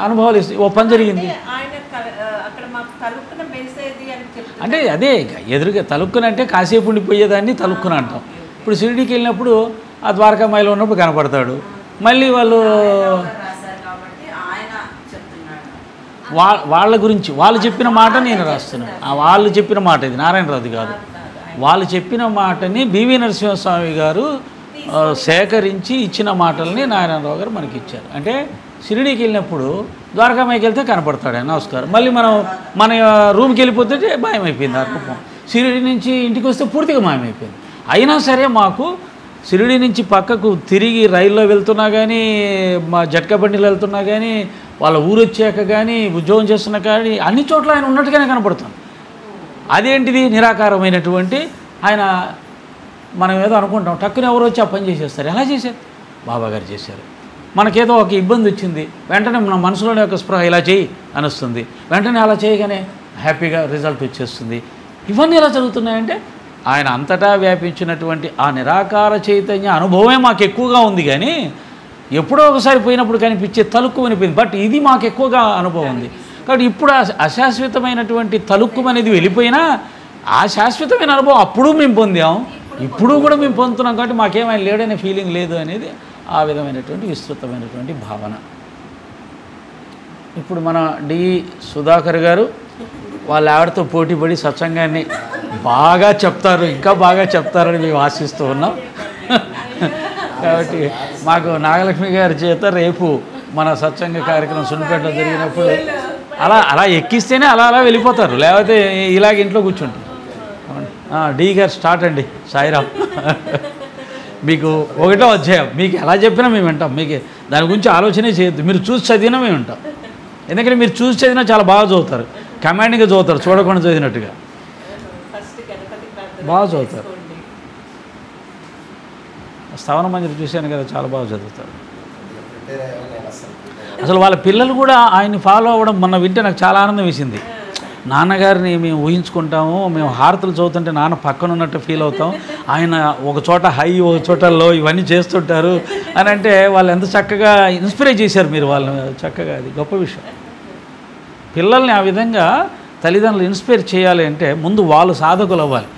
S1: అనుభవాలు ఇస్తుంది. ఓ పని జరిగింది అంటే అదే ఎదురుగా తలుక్కునంటే కాసేపు ఉండిపోయేదాన్ని తలుక్కున అంటాం. ఇప్పుడు షిరిడీకి వెళ్ళినప్పుడు ఆ ద్వారకామాయిలో ఉన్నప్పుడు కనపడతాడు. మళ్ళీ వాళ్ళు వాళ్ళ గురించి వాళ్ళు చెప్పిన మాట నేను రాస్తున్నాను. వాళ్ళు చెప్పిన మాట ఇది నారాయణరావుది కాదు. వాళ్ళు చెప్పిన మాటని బివి నరసింహస్వామి గారు సేకరించి ఇచ్చిన మాటల్ని నారాయణరావు గారు మనకి ఇచ్చారు. అంటే షిరిడీకి వెళ్ళినప్పుడు ద్వారకామాయికి వెళ్తే కనపడతాడు ఆయన, నమస్కారం. మళ్ళీ మనం మన రూమ్కి వెళ్ళిపోతుంటే మాయమైపోయింది ఆ రూపం. షిరిడి నుంచి ఇంటికి వస్తే పూర్తిగా మాయమైపోయింది. అయినా సరే మాకు షిరిడి నుంచి పక్కకు తిరిగి రైల్లో వెళ్తున్నా కానీ, మా జట్కా బండిలో వెళ్తున్నా కానీ, వాళ్ళ ఊరు వచ్చాక కానీ, ఉద్యోగం చేస్తున్నా కానీ అన్ని చోట్ల ఆయన ఉన్నట్టుగానే కనపడుతుంది. అదేంటిది? నిరాకారమైనటువంటి ఆయన. మనం ఏదో అనుకుంటాం, టక్కున ఎవరు వచ్చి ఆ పని చేసేస్తారు. ఎలా చేశారు? బాబాగారు చేశారు. మనకేదో ఒక ఇబ్బంది వచ్చింది, వెంటనే మన మనసులోనే ఒక స్పృహ, ఇలా చేయి అని వస్తుంది. వెంటనే అలా చేయగానే హ్యాపీగా రిజల్ట్ వచ్చేస్తుంది. ఇవన్నీ ఎలా జరుగుతున్నాయంటే ఆయన అంతటా వ్యాపించినటువంటి ఆ నిరాకార చైతన్య అనుభవమే మాకు ఎక్కువగా ఉంది. కానీ ఎప్పుడో ఒకసారి పోయినప్పుడు కనిపించే తలుక్కు అనిపోయింది. బట్ ఇది మాకు ఎక్కువగా అనుభవం ఉంది. కాబట్టి ఇప్పుడు అశాశ్వతమైనటువంటి తలుక్కు అనేది వెళ్ళిపోయినా ఆ శాశ్వతమైన అనుభవం అప్పుడు మేము పొందాం, ఇప్పుడు కూడా మేము పొందుతున్నాం. కాబట్టి మాకేమైనా లేడనే ఫీలింగ్ లేదు అనేది ఆ విధమైనటువంటి విస్తృతమైనటువంటి భావన. ఇప్పుడు మన డి సుధాకర్ గారు వాళ్ళ ఆవిడతో పోటీపడి సత్సంగాన్ని బాగా చెప్తారు, ఇంకా బాగా చెప్తారని మేము ఆశిస్తూ ఉన్నాం. కాబట్టి మాకు నాగలక్ష్మి గారి చేత రేపు మన సత్సంగ కార్యక్రమం సున్నిపేటలో జరిగినప్పుడు అలా ఎక్కిస్తేనే అలా వెళ్ళిపోతారు, లేకపోతే ఇలాగ ఇంట్లో కూర్చుంటారు. డి గారు స్టార్ట్ అండి. సాయిరామ్. మీకు 1వ అధ్యాయం మీకు ఎలా చెప్పినా మేము వింటాం. మీకు దాని గురించి ఆలోచనే చేయొద్దు. మీరు చూసి చదివినా మేము వింటాం. ఎందుకంటే మీరు చూసి చదివినా చాలా బాగా చదువుతారు, కమాండింగ్గా చదువుతారు, చూడకుండా చదివినట్టుగా బాగా చదువుతారు. స్థవన మందిరం చూశాను కదా, చాలా బాగా చదువుతారు. అసలు వాళ్ళ పిల్లలు కూడా ఆయన్ని ఫాలో అవ్వడం మొన్న వింటే నాకు చాలా ఆనందం వేసింది. నాన్నగారిని మేము ఊహించుకుంటాము, మేము హారతులు చదువుతుంటే నాన్న పక్కన ఉన్నట్టు ఫీల్ అవుతాం, ఆయన ఒక చోట హై ఒక చోట లో ఇవన్నీ చేస్తుంటారు అని అంటే వాళ్ళు ఎంత చక్కగా ఇన్స్పైర్ చేశారు మీరు వాళ్ళని. చక్కగా అది గొప్ప విషయం. పిల్లల్ని ఆ విధంగా తల్లిదండ్రులు ఇన్స్పైర్ చేయాలి అంటే ముందు వాళ్ళు సాధకులు అవ్వాలి.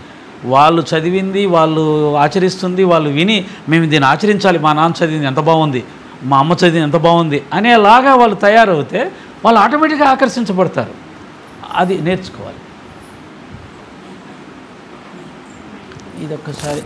S1: వాళ్ళు చదివింది, వాళ్ళు ఆచరిస్తుంది, వాళ్ళు విని మేము దీన్ని ఆచరించాలి, మా నాన్న చదివింది ఎంత బాగుంది, మా అమ్మ చదివింది ఎంత బాగుంది అనేలాగా వాళ్ళు తయారవుతే వాళ్ళు ఆటోమేటిక్గా ఆకర్షించబడతారు. అది నేర్చుకోవాలి. ఇది ఒక్కసారి